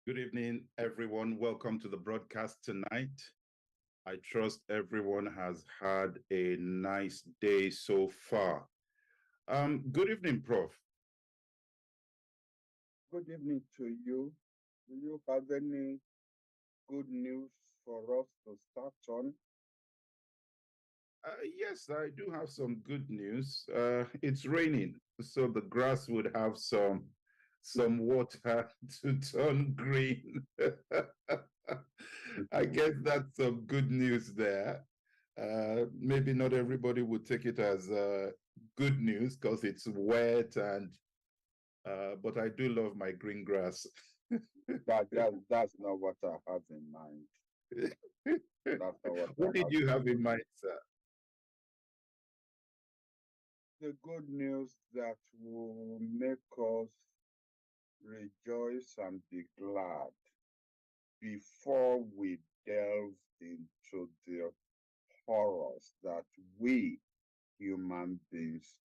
Good evening, everyone. Welcome to the broadcast tonight. I trust everyone has had a nice day so far. Good evening, Prof. Good evening to you. Do you have any good news for us to start on? Yes, I do have some good news. It's raining, so the grass would have some water to turn green. I guess that's some good news there. Maybe not everybody would take it as good news because it's wet but I do love my green grass. That's not what I have in mind. That's not what What I did have you in have in mind, sir? The good news that will make us rejoice and be glad before we delve into the horrors that we human beings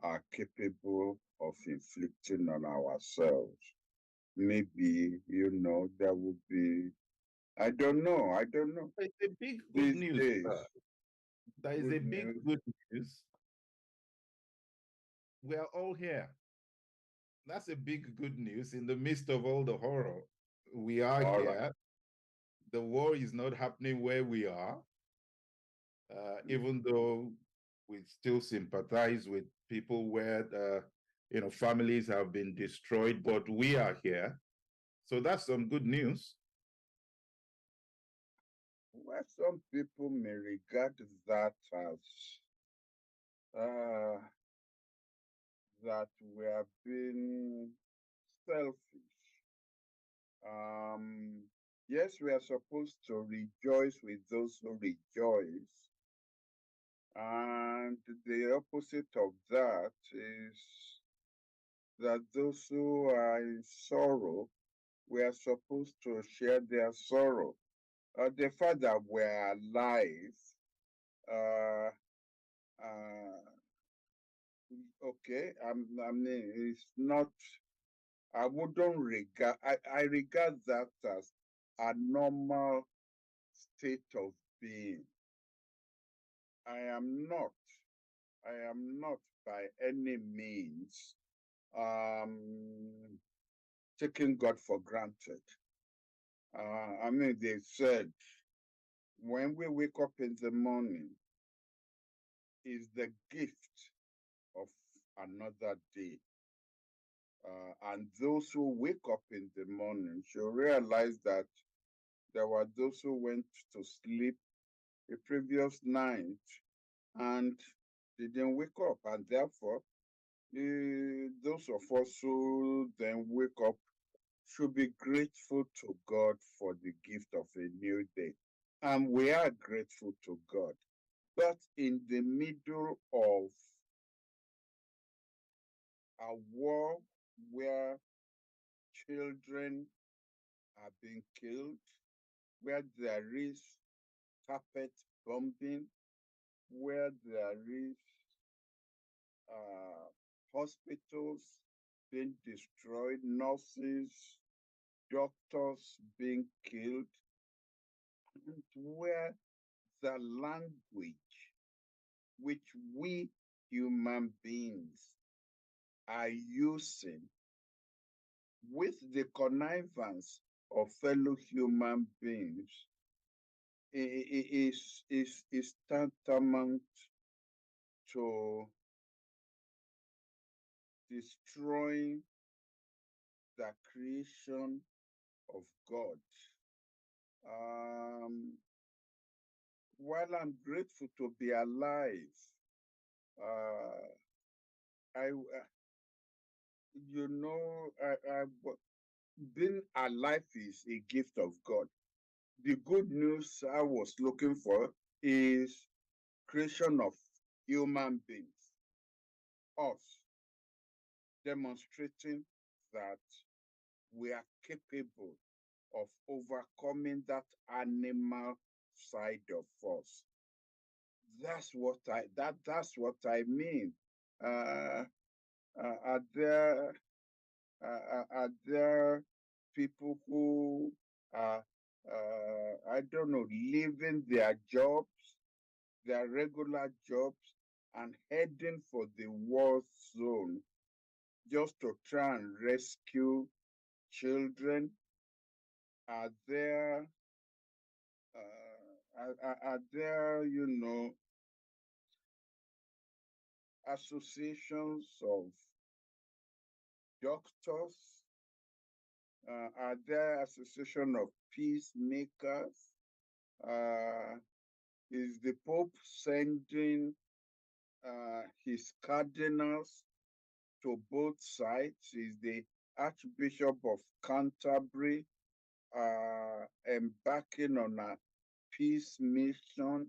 are capable of inflicting on ourselves. Maybe, there will be, I don't know. It's a big good These news, days, sir. There is good a big news. good news. We are all here. That's a big good news in the midst of all the horror. We are All right. here. The war is not happening where we are, even though we still sympathize with people where families have been destroyed, but we are here. So that's some good news. Well, some people may regard that as uh, that we are being selfish. Um, yes, we are supposed to rejoice with those who rejoice. And the opposite of that is that those who are in sorrow, we are supposed to share their sorrow. The fact that we're alive, uh, uh, okay, I mean, it's not, I wouldn't regard, I regard that as a normal state of being. I am not, I am not by any means taking God for granted. I mean, they said when we wake up in the morning is the gift of another day. And those who wake up in the morning should realize that there were those who went to sleep the previous night and didn't wake up. And therefore, those of us who then wake up should be grateful to God for the gift of a new day. And we are grateful to God. But in the middle of a war where children are being killed, where there is carpet bombing, where there is hospitals being destroyed, nurses, doctors being killed, and where the language which we human beings are using with the connivance of fellow human beings is tantamount to destroying the creation of God. Um, while I'm grateful to be alive, uh, you know, being alive is a gift of God. The good news I was looking for is creation of human beings, us, demonstrating that we are capable of overcoming that animal side of us. That's what I mean. Uh, are there people who are, I don't know, leaving their jobs, their regular jobs, and heading for the war zone just to try and rescue children? Are there, are there, associations of doctors? Are there association of peacemakers? Uh, is the Pope sending his cardinals to both sides? Is the Archbishop of Canterbury embarking on a peace mission?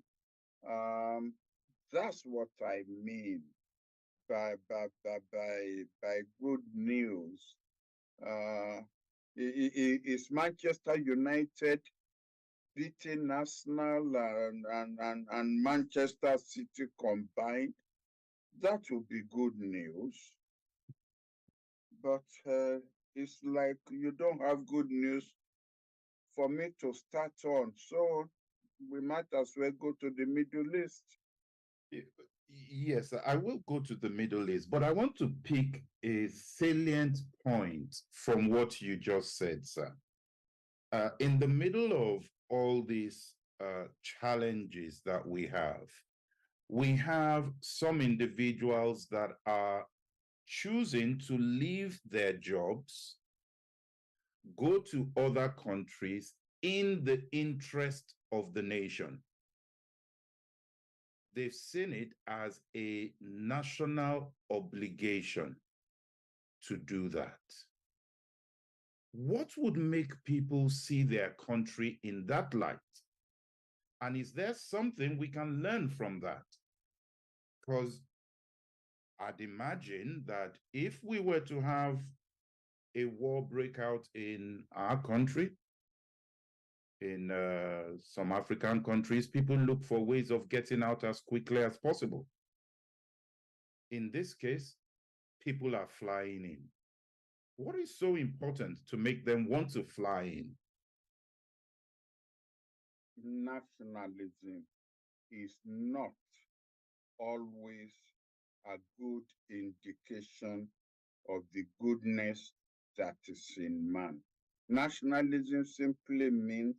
That's what I mean by good news. Is Manchester United beating Arsenal and Manchester City combined? That would be good news. But it's like you don't have good news for me to start on. So we might as well go to the Middle East. Yes, I will go to the Middle East, but I want to pick a salient point from what you just said, sir. In the middle of all these challenges that we have some individuals that are choosing to leave their jobs, go to other countries in the interest of the nation. They've seen it as a national obligation to do that. What would make people see their country in that light? And is there something we can learn from that? Because I'd imagine that if we were to have a war break out in our country, in some African countries, people look for ways of getting out as quickly as possible. In this case, people are flying in. What is so important to make them want to fly in? Nationalism is not always a good indication of the goodness that is in man. Nationalism simply means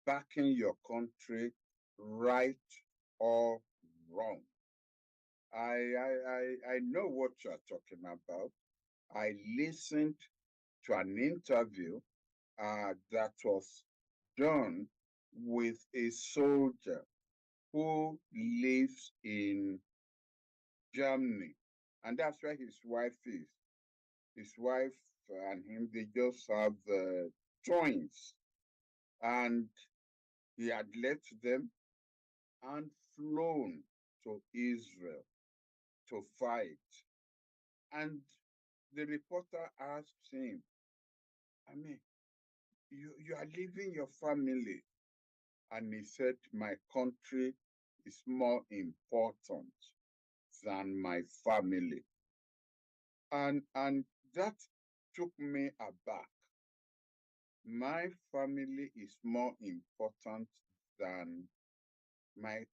backing your country, right or wrong. I know what you're talking about. I listened to an interview that was done with a soldier who lives in Germany, and that's where his wife is. His wife and him, they just have twins, and he had left them and flown to Israel to fight. And the reporter asked him, I mean, you are leaving your family. And he said, my country is more important than my family. And that took me aback. My family is more important than my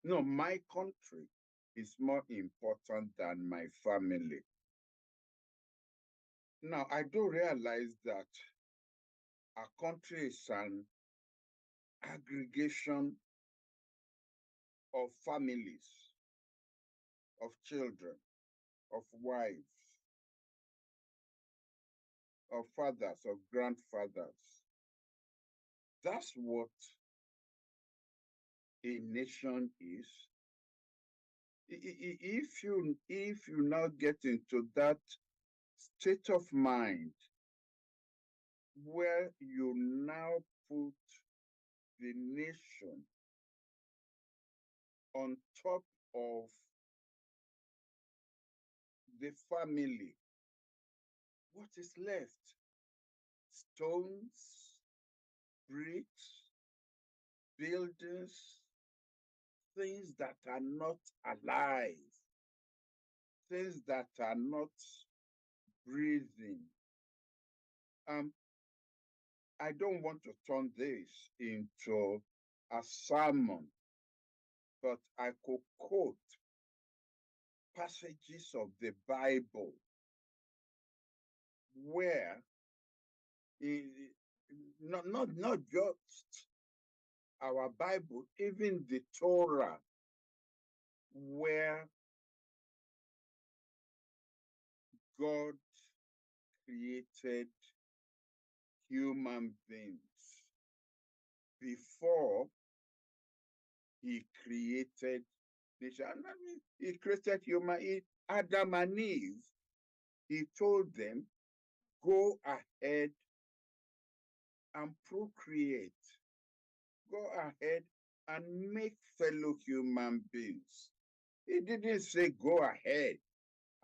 country is more important than my family. Now, I do realize that our country is an aggregation of families, of children, of wives, of fathers, of grandfathers. That's what a nation is. If you now get into that state of mind where you now put the nation on top of the family, what is left? Stones, bricks, buildings, things that are not alive, things that are not breathing. I don't want to turn this into a sermon, but I could quote passages of the Bible where not just our Bible, even the Torah, where God created human beings before he created he created Adam and Eve. He told them, go ahead and procreate. Go ahead and make fellow human beings. He didn't say go ahead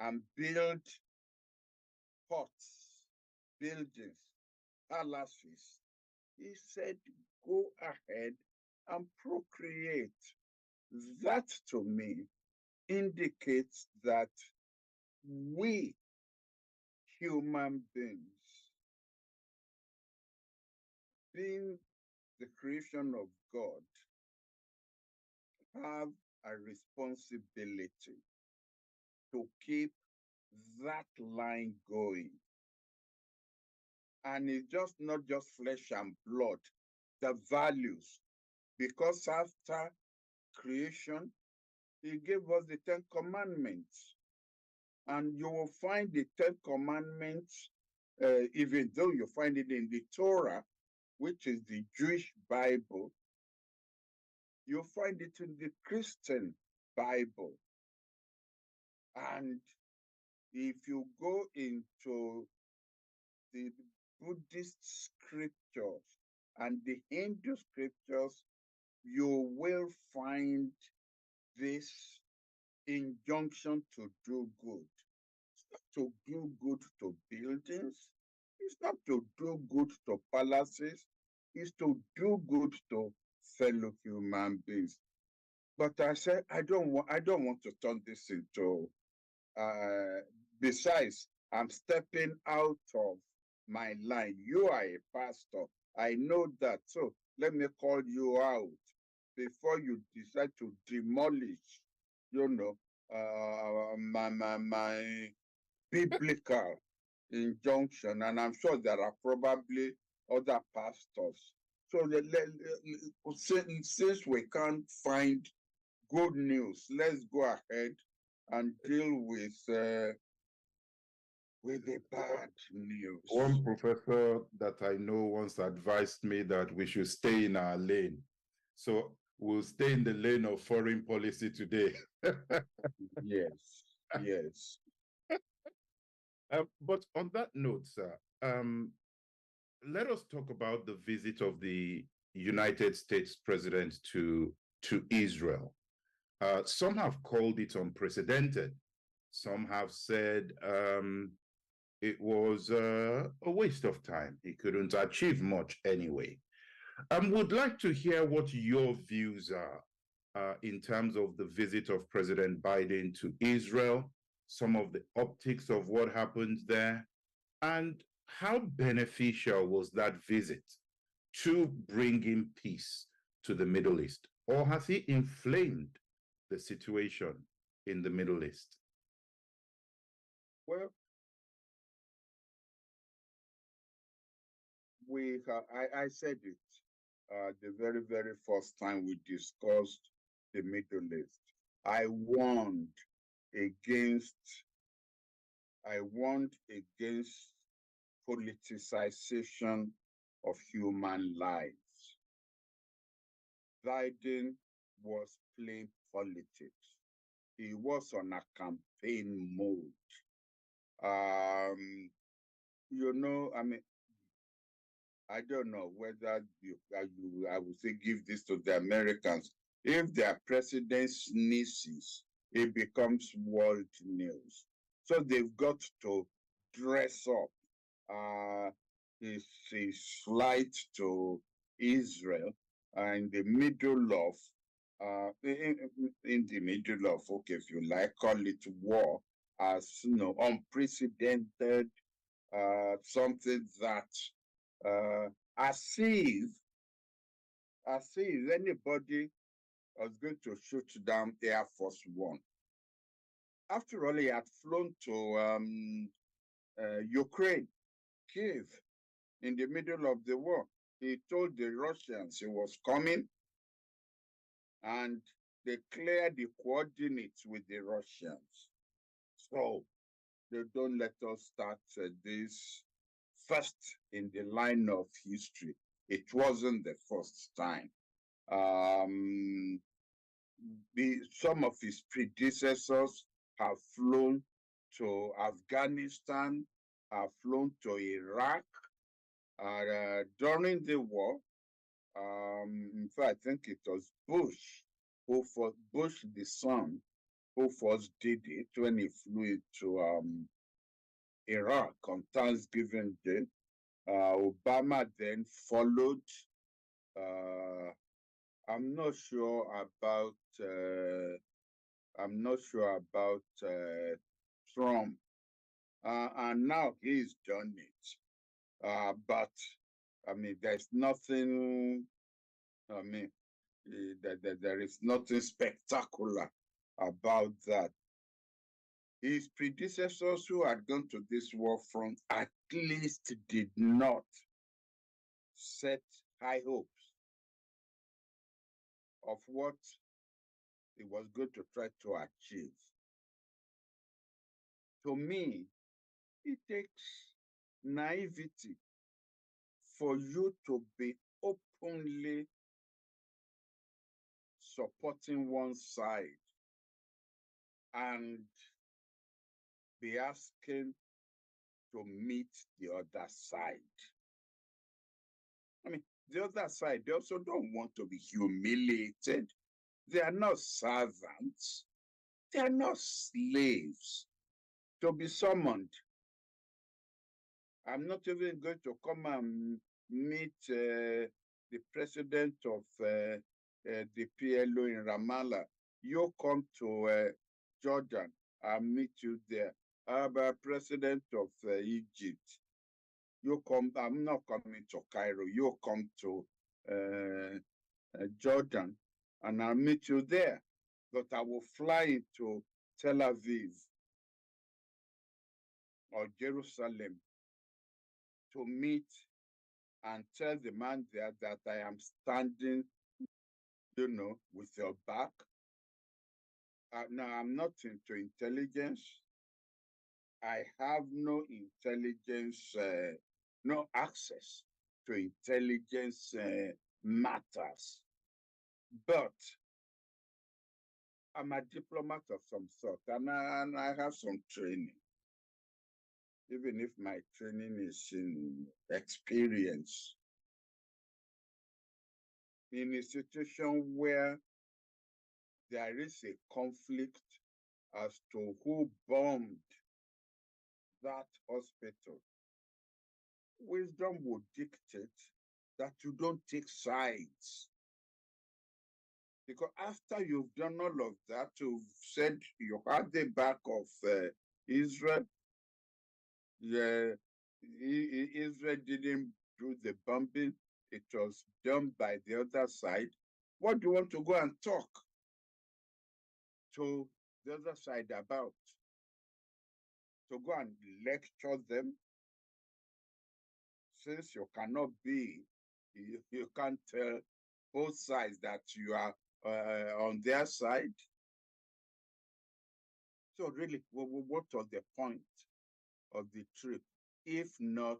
and build huts, buildings, palaces. He said, go ahead and procreate. That to me indicates that we human beings, being the creation of God, have a responsibility to keep that line going. And it's just not just flesh and blood, the values. Because after creation, he gave us the 10 Commandments. And you will find the 10 Commandments, even though you find it in the Torah, which is the Jewish Bible, you find it in the Christian Bible. And if you go into the Buddhist scriptures and the Hindu scriptures, you will find this injunction to do good. It's not to do good to buildings. It's not to do good to palaces. It's to do good to fellow human beings. But I said, I don't want to turn this into, besides, I'm stepping out of my line. You are a pastor. I know that. So let me call you out before you decide to demolish, my biblical injunction. And I'm sure there are probably other pastors. So since we can't find good news, let's go ahead and deal with the bad news. One professor that I know once advised me that we should stay in our lane. So we'll stay in the lane of foreign policy today. Yes, yes. But on that note, sir, let us talk about the visit of the United States president to Israel. Some have called it unprecedented. Some have said it was a waste of time. He couldn't achieve much anyway. I would like to hear what your views are in terms of the visit of President Biden to Israel, some of the optics of what happened there, and how beneficial was that visit to bringing peace to the Middle East? Or has he inflamed the situation in the Middle East? Well, I said it the very, very first time we discussed the Middle East. I warned against politicization of human lives. Biden was playing politics. He was on a campaign mode. I don't know whether I would say give this to the Americans. If their president sneezes, it becomes world news. So they've got to dress up his flight to Israel in the middle of, in the middle of, okay, if you like, call it war, as unprecedented, something that as if anybody was going to shoot down Air Force One. After all, he had flown to Ukraine, Kiev, in the middle of the war. He told the Russians he was coming, and they cleared the coordinates with the Russians. So they don't let us start this first in the line of history. It wasn't the first time. Some of his predecessors have flown to Afghanistan, have flown to Iraq during the war. In fact, I think it was Bush Bush the son who first did it when he flew to Iraq on Thanksgiving Day. Obama then followed. I'm not sure about Trump, and now he's done it. But I mean, there's nothing. I mean, there is nothing spectacular about that. His predecessors who had gone to this war front at least did not set high hopes of what he was going to try to achieve. To me, it takes naivety for you to be openly supporting one side and be asking to meet the other side. I mean, the other side, they also don't want to be humiliated. They are not servants. They are not slaves to be summoned. I'm not even going to come and meet the president of the PLO in Ramallah. You come to Jordan, I'll meet you there. I'm president of Egypt. You come, I'm not coming to Cairo. You come to Jordan, and I'll meet you there. But I will fly into Tel Aviv or Jerusalem to meet and tell the man there that I am standing, with your back. Now, I'm not into intelligence. I have no intelligence, no access to intelligence matters. But I'm a diplomat of some sort, and I have some training. Even if my training is in experience. In a situation where there is a conflict as to who bombed that hospital, wisdom would dictate that you don't take sides. Because after you've done all of that, you've said you had the back of Israel. Yeah, Israel didn't do the bombing. It was done by the other side. What do you want to go and talk to the other side about? To go and lecture them? Since you cannot you can't tell both sides that you are on their side. So really, what was the point of the trip, if not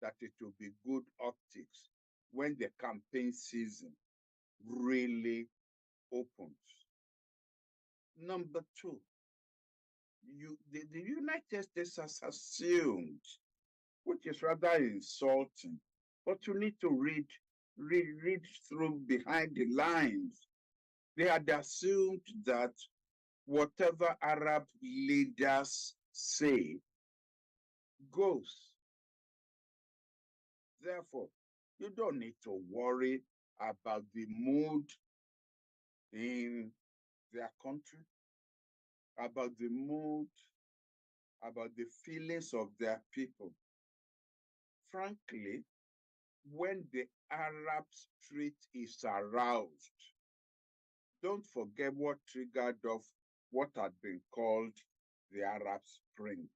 that it will be good optics when the campaign season really opens? Number two, the United States has assumed, which is rather insulting, but you need to read through behind the lines. They had assumed that whatever Arab leaders say goes. Therefore, you don't need to worry about the mood in their country, about the mood, about the feelings of their people. Frankly, when the Arab street is aroused, don't forget what triggered off what had been called the Arab Spring.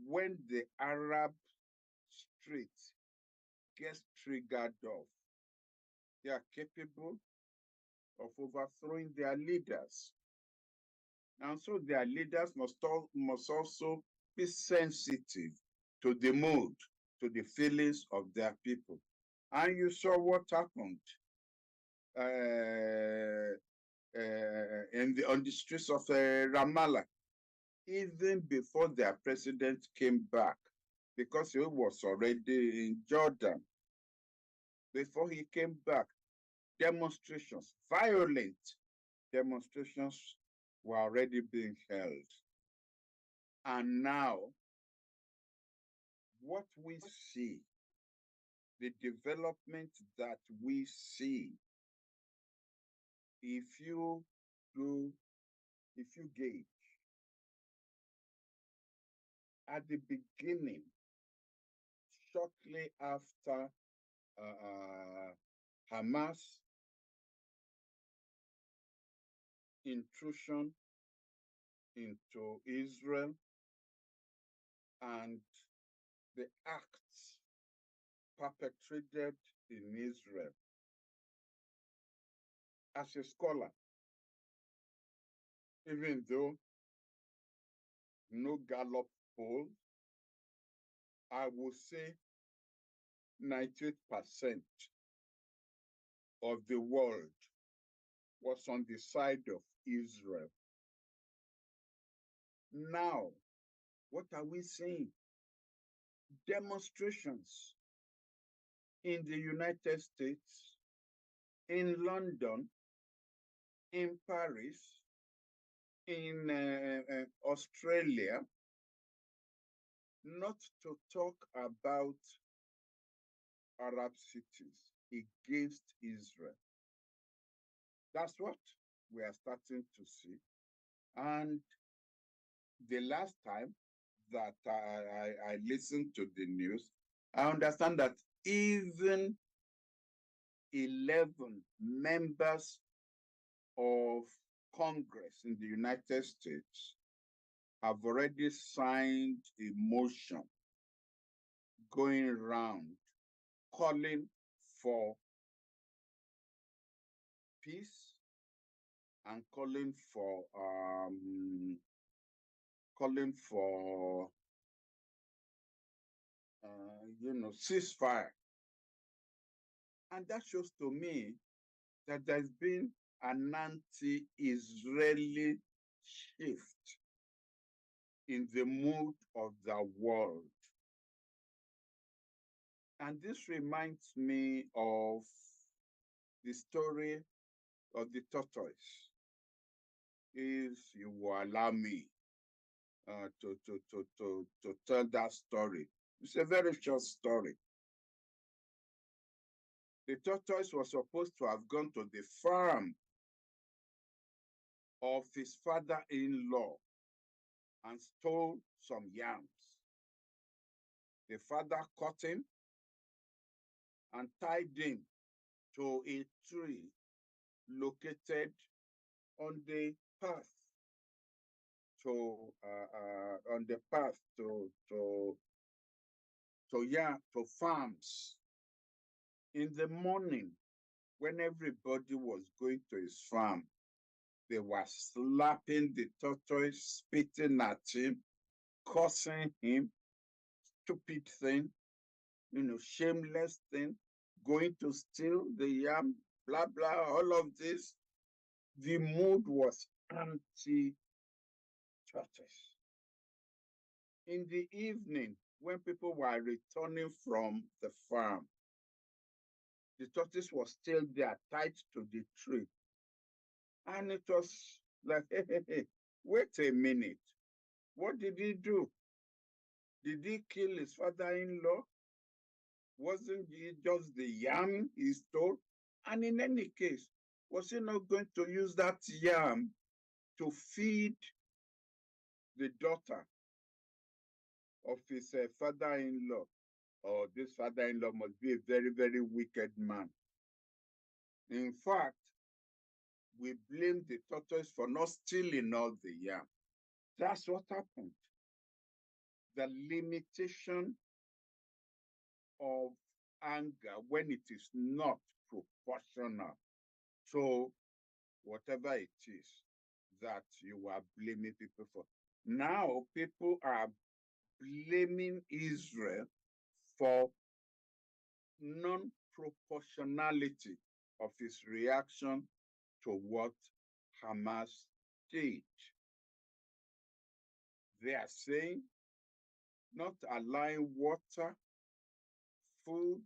When the Arab street gets triggered off, they are capable of overthrowing their leaders. And so their leaders must also be sensitive to the mood, to the feelings of their people. And you saw what happened on the streets of Ramallah, even before their president came back, because he was already in Jordan. Before he came back, demonstrations, violent demonstrations, were already being held. And now, what we see, the development that we see, if you gauge, at the beginning, shortly after Hamas intrusion into Israel and the acts perpetrated in Israel. As a scholar, even though no Gallup poll, I would say 98% of the world was on the side of Israel. Now, what are we seeing? Demonstrations in the United States, in London, in Paris, in Australia, not to talk about Arab cities against Israel. That's what we are starting to see. And the last time that I listened to the news, I understand that even 11 members of Congress in the United States have already signed a motion going around calling for peace and calling for ceasefire. And that shows to me that there's been an anti-Israeli shift in the mood of the world. And this reminds me of the story of the tortoise. If you will allow me to tell that story. It's a very short story. The tortoise was supposed to have gone to the farm of his father-in-law and stole some yams. The father caught him and tied him to a tree located on the path to farms. In the morning, when everybody was going to his farm, they were slapping the tortoise, spitting at him, cursing him, stupid thing, shameless thing, going to steal the yam, blah, blah, all of this. The mood was anti-tortoise. In the evening, when people were returning from the farm, the tortoise was still there, tied to the tree. And it was like, hey, wait a minute. What did he do? Did he kill his father-in-law? Wasn't it just the yam he stole? And in any case, was he not going to use that yam to feed the daughter of his father-in-law? or this father-in-law must be a very, very wicked man. In fact, we blame the tortoise for not stealing all the yam. That's what happened. The limitation of anger when it is not proportional to whatever it is that you are blaming people for. Now people are blaming Israel for non-proportionality of its reaction to what Hamas did. They are saying not allowing water, food,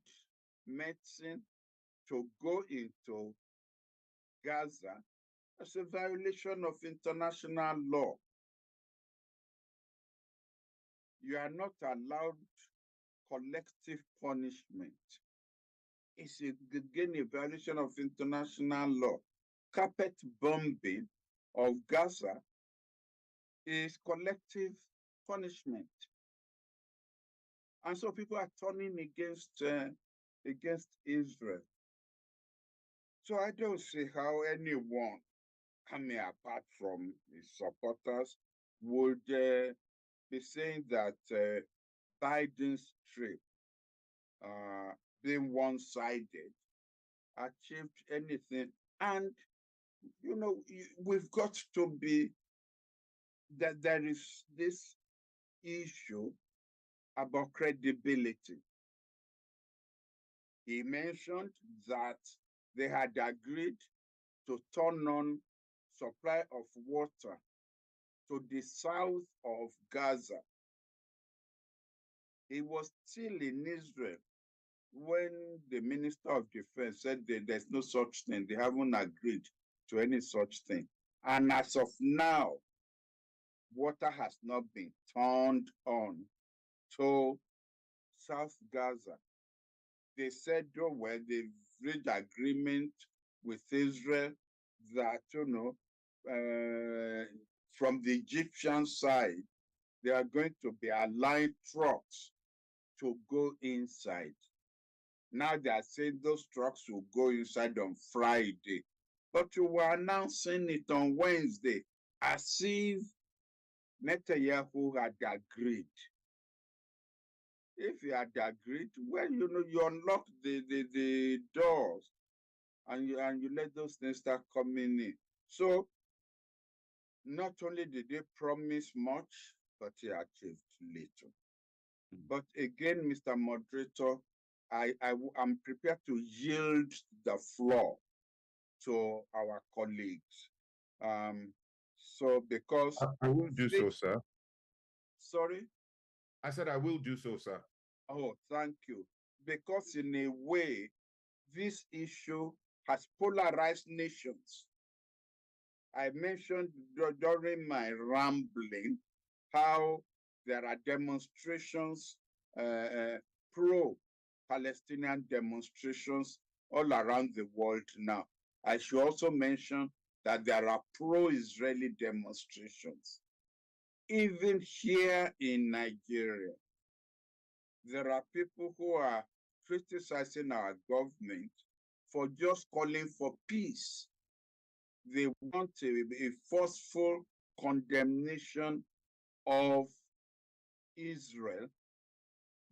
medicine to go into Gaza as a violation of international law. You are not allowed collective punishment. It's again a violation of international law. Carpet bombing of Gaza is collective punishment. And so people are turning against Israel. So I don't see how anyone, I mean, apart from his supporters, would be saying that Biden's trip being one-sided achieved anything. And, you know, we've got to be, that there is this issue about credibility. He mentioned that they had agreed to turn on supply of water to the south of Gaza. He was still in Israel when the Minister of Defense said that there's no such thing. They haven't agreed to any such thing. And as of now, water has not been turned on to South Gaza. They said, oh, well, they've reached agreement with Israel that, you know, from the Egyptian side, they are going to be allowing trucks to go inside. Now they are saying those trucks will go inside on Friday. But you were announcing it on Wednesday as if Netanyahu had agreed. If he had agreed, well, you know, you unlock the doors and you let those things start coming in. So not only did they promise much, but he achieved little. But again, Mr. Moderator, I'm prepared to yield the floor to our colleagues. So because I will do so, sir. Sorry? I said I will do so, sir. Oh, thank you. Because in a way, this issue has polarized nations. I mentioned during my rambling how there are demonstrations, pro-Palestinian demonstrations all around the world now. I should also mention that there are pro-Israeli demonstrations. Even here in Nigeria, there are people who are criticizing our government for just calling for peace. They want a forceful condemnation of Israel,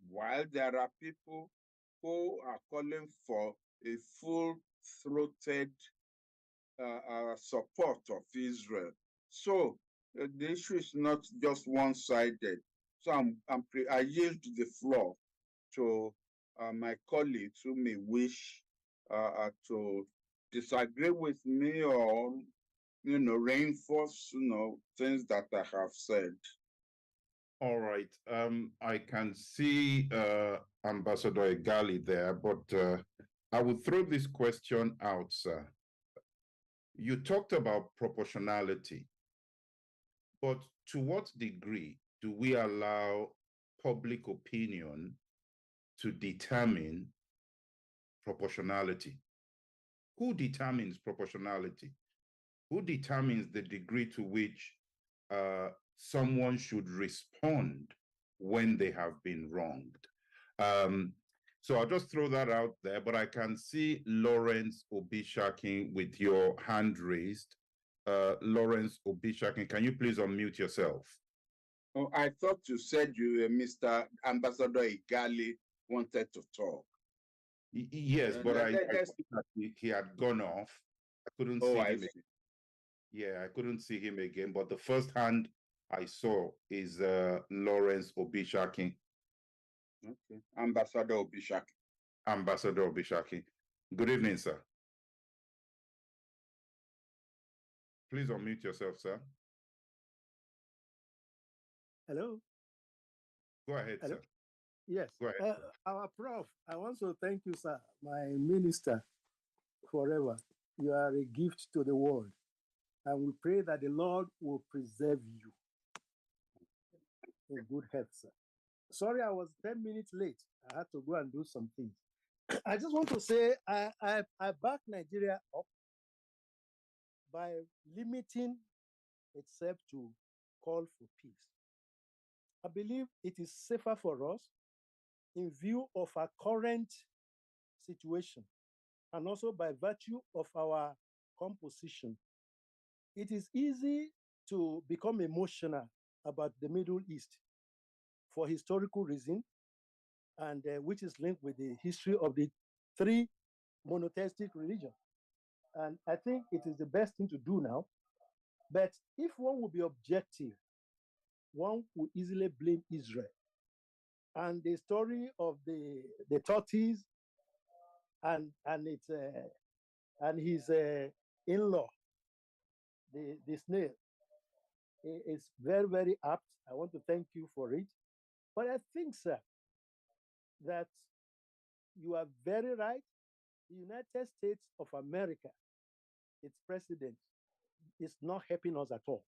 while there are people who are calling for a full-throated support of Israel. So the issue is not just one-sided. So I yield the floor to my colleagues who may wish to disagree with me or, you know, reinforce, you know, things that I have said. All right. I can see Ambassador Egali there, but I will throw this question out, sir. You talked about proportionality, but to what degree do we allow public opinion to determine proportionality? Who determines proportionality? Who determines the degree to which someone should respond when they have been wronged? So I'll just throw that out there, but I can see Lawrence Obishakin with your hand raised. Lawrence Obishakin, can you please unmute yourself? Oh, I thought you said you, Mr. Ambassador Igali, wanted to talk. Yes, but I thought he had gone off. I couldn't see him again. Yeah, I couldn't see him again. But the first hand I saw is Lawrence Obishakin. Okay, Ambassador Obishakin. Ambassador Obishakin. Good evening, sir. Please unmute yourself, sir. Hello. Go ahead, Hello? sir. Yes. Go ahead. Our Prof, I want to thank you, sir, my minister, forever. You are a gift to the world. And we pray that the Lord will preserve you in good health, sir. Sorry, I was 10 minutes late. I had to go and do some things. I just want to say I back Nigeria up by limiting itself to call for peace. I believe it is safer for us in view of our current situation and also by virtue of our composition. It is easy to become emotional about the Middle East for historical reason, and which is linked with the history of the three monotheistic religions. And I think it is the best thing to do now. But if one would be objective, one would easily blame Israel. And the story of the tortoise and his in-law, the snail, is very, very apt. I want to thank you for it. But I think, sir, that you are very right. The United States of America, its president, is not helping us at all.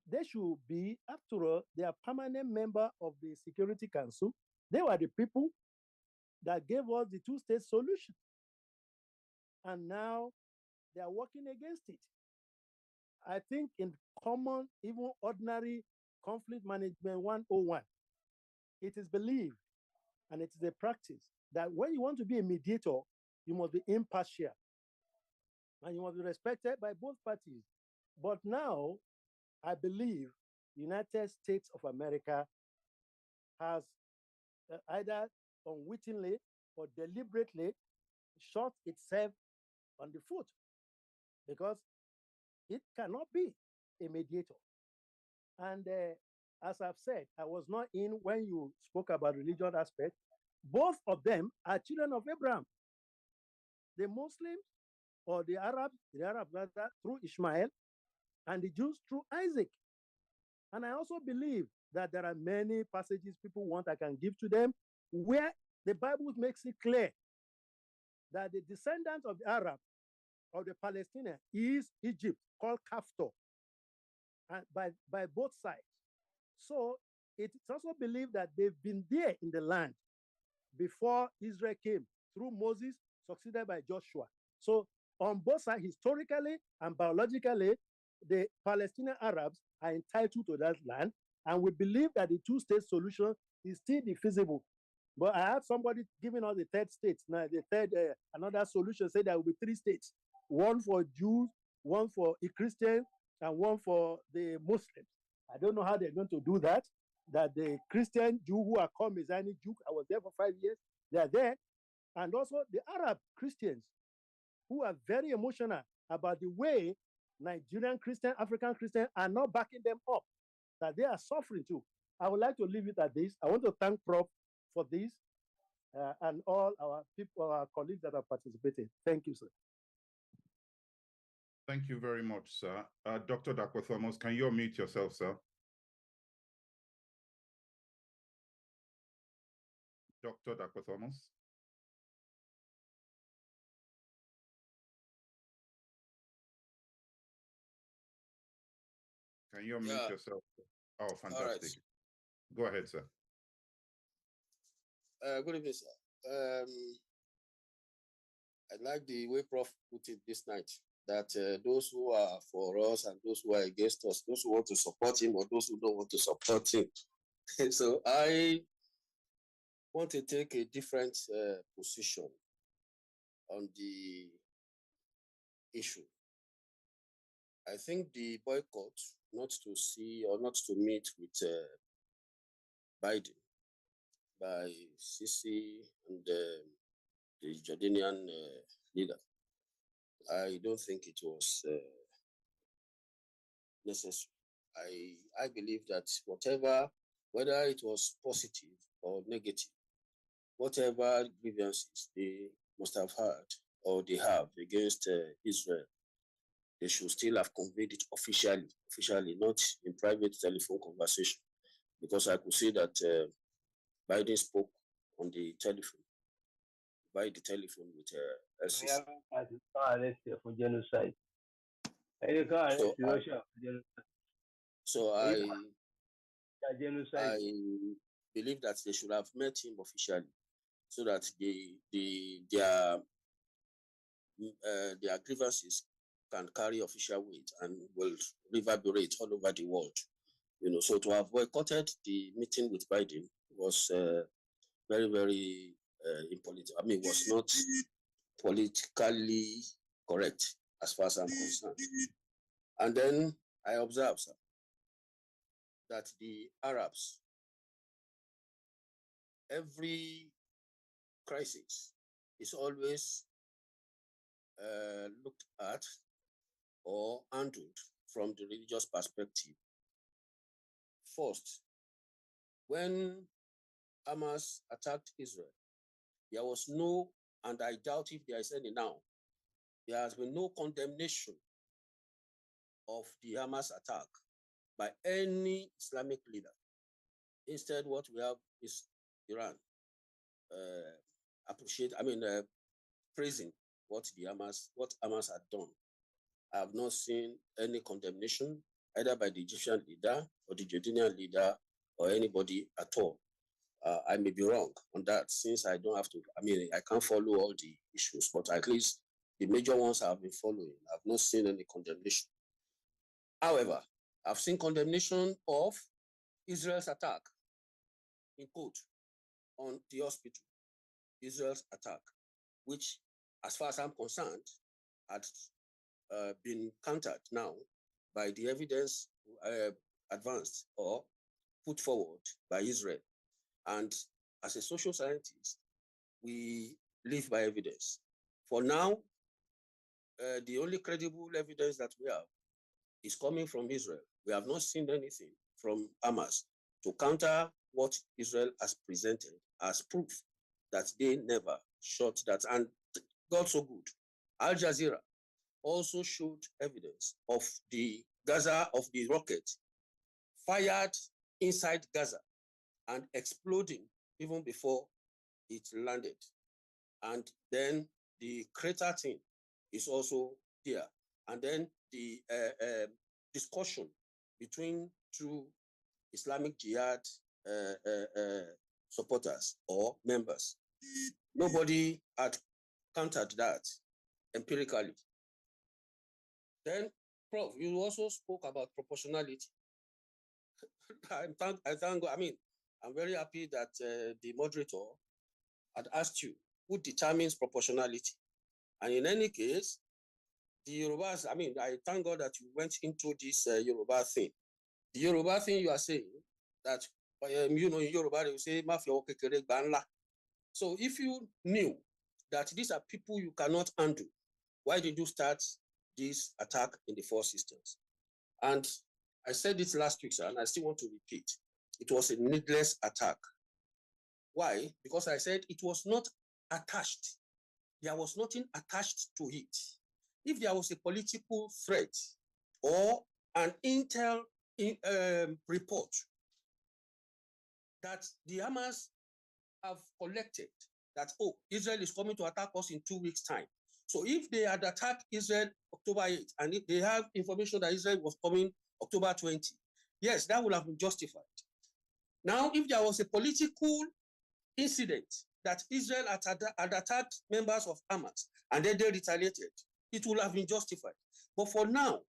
They should be, after all, they are permanent member of the Security Council. They were the people that gave us the two-state solution. And now they are working against it. I think in common, even ordinary conflict management 101, it is believed and it is a practice that when you want to be a mediator, you must be impartial and you must be respected by both parties. But now, I believe the United States of America has either unwittingly or deliberately shot itself on the foot because it cannot be a mediator. And as I've said, I was not in when you spoke about religion aspect. Both of them are children of Abraham. The Muslims or the Arabs rather, through Ishmael, and the Jews through Isaac. And I also believe that there are many passages people want I can give to them where the Bible makes it clear that the descendant of the Arab or the Palestinian is Egypt, called Kaftor, and by both sides. So it's also believed that they've been there in the land before Israel came through Moses, succeeded by Joshua. So on both sides, historically and biologically, the Palestinian Arabs are entitled to that land, and we believe that the two-state solution is still feasible. But I have somebody giving us the third state. Now, the third, another solution said there will be 3 states, one for Jews, one for the Christians, and one for the Muslims. I don't know how they're going to do that. That the Christian Jew who are called Messianic Jew, I was there for 5 years, they are there. And also the Arab Christians who are very emotional about the way Nigerian Christian, African Christian are not backing them up, that they are suffering too. I would like to leave it at this. I want to thank Prof for this and all our people, our colleagues that have participated. Thank you, sir. Thank you very much, sir. Dr. Dr. Thomas, can you unmute yourself, sir? Dr. Dr. Thomas? Can you unmute yourself? Oh, fantastic. Right. Go ahead, sir. Good evening, sir. I like the way Prof put it this night, that those who are for us and those who are against us, those who want to support him or those who don't want to support him. So I want to take a different position on the issue. I think the boycott, not to see or not to meet with Biden by Sisi and the Jordanian leader, I don't think it was necessary. I believe that whether it was positive or negative, whatever grievances they must have had or they have against Israel, they should still have conveyed it officially, not in private telephone conversation, because I could see that Biden spoke on the telephone, by the telephone with LCC. For genocide. So I believe that they should have met him officially, so that their grievances can carry official weight and will reverberate all over the world. So to have boycotted the meeting with Biden was very, very impolitic. I mean, it was not politically correct as far as I'm concerned. And then I observed, sir, that the Arabs, every crisis is always looked at or handled from the religious perspective. First, when Hamas attacked Israel, there was no, and I doubt if there is any now, there has been no condemnation of the Hamas attack by any Islamic leader. Instead, what we have is Iran praising what Hamas had done. I have not seen any condemnation either by the Egyptian leader or the Jordanian leader or anybody at all. I may be wrong on that, since I don't have to, I can't follow all the issues, but at least the major ones I have been following. I've not seen any condemnation. However, I've seen condemnation of Israel's attack, in quote, on the hospital, Israel's attack, which, as far as I'm concerned, had been countered now by the evidence advanced or put forward by Israel. And as a social scientist, we live by evidence. For now, the only credible evidence that we have is coming from Israel. We have not seen anything from Hamas to counter what Israel has presented as proof that they never shot that. And God so good, Al Jazeera also showed evidence of the rocket fired inside Gaza and exploding even before it landed. And then the crater thing is also there. And then the discussion between two Islamic Jihad supporters or members. Nobody had countered that empirically. Then, Prof, you also spoke about proportionality. I thank God. I'm very happy that the moderator had asked you who determines proportionality. And in any case, the Yorubas, I thank God that you went into this Yoruba thing. The Yoruba thing you are saying that, in Yoruba, they will say, Mafia okekere gbanla. So if you knew that these are people you cannot handle, why did you start this attack in the first instance? And I said this last week, sir, and I still want to repeat. It was a needless attack. Why? Because I said it was not attached. There was nothing attached to it. If there was a political threat or an intel report that the Hamas have collected that, Israel is coming to attack us in 2 weeks' time. So if they had attacked Israel October 8, and if they have information that Israel was coming October 20, yes, that would have been justified. Now, if there was a political incident that Israel had attacked members of Hamas and then they retaliated, it would have been justified. But for now,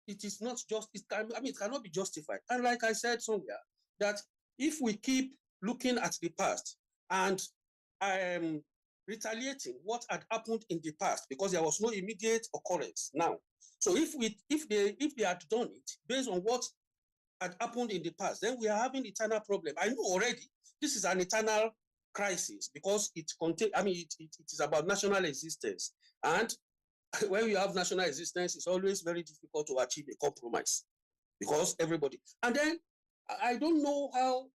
it is not just, it cannot be justified. And like I said somewhere, that if we keep looking at the past, and retaliating what had happened in the past, because there was no immediate occurrence now. So if they had done it based on what had happened in the past, then we are having eternal problem. I know already this is an eternal crisis, because it contains, I mean, it is about national existence. And when you have national existence, it's always very difficult to achieve a compromise, because everybody. And then I don't know how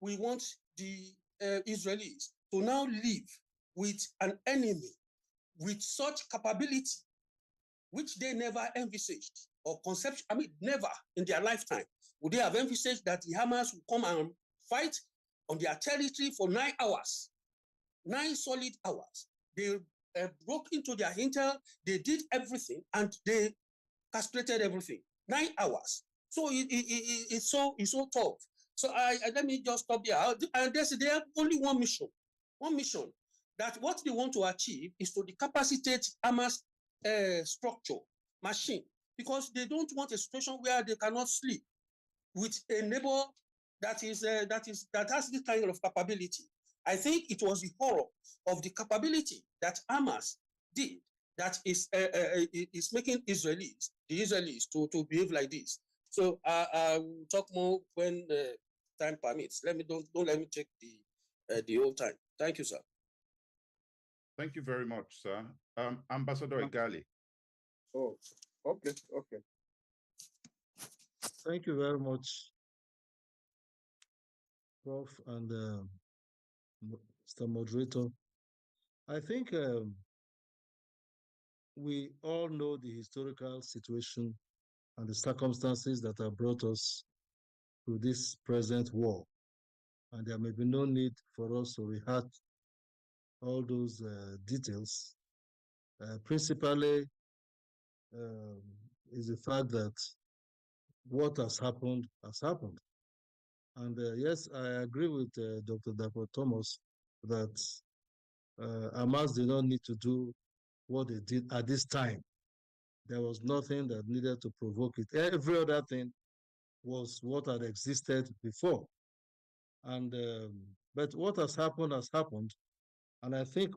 we want the Israelis to now live with an enemy with such capability, which they never envisaged or concept. I mean, never in their lifetime would they have envisaged that the Hamas would come and fight on their territory for 9 hours, 9 solid hours. They broke into their intel, they did everything, and they castrated everything. 9 hours. So it's so tough. So let me just stop there. And they have only one mission, that what they want to achieve is to decapacitate Hamas structure, machine, because they don't want a situation where they cannot sleep with a neighbor that has this kind of capability. I think it was the horror of the capability that Hamas did that is making the Israelis to behave like this. So I will talk more when time permits. Don't let me take the whole time. Thank you, sir. Thank you very much, sir. Ambassador Igali. Oh, okay. Thank you very much, Prof. and Mr. Moderator. I think we all know the historical situation and the circumstances that have brought us to this present war. And there may be no need for us to rehash all those details. Principally is the fact that what has happened has happened. And yes, I agree with Dr. Dapo Thomas that Hamas did not need to do what they did at this time. There was nothing that needed to provoke it. Every other thing was what had existed before. And but what has happened, and I think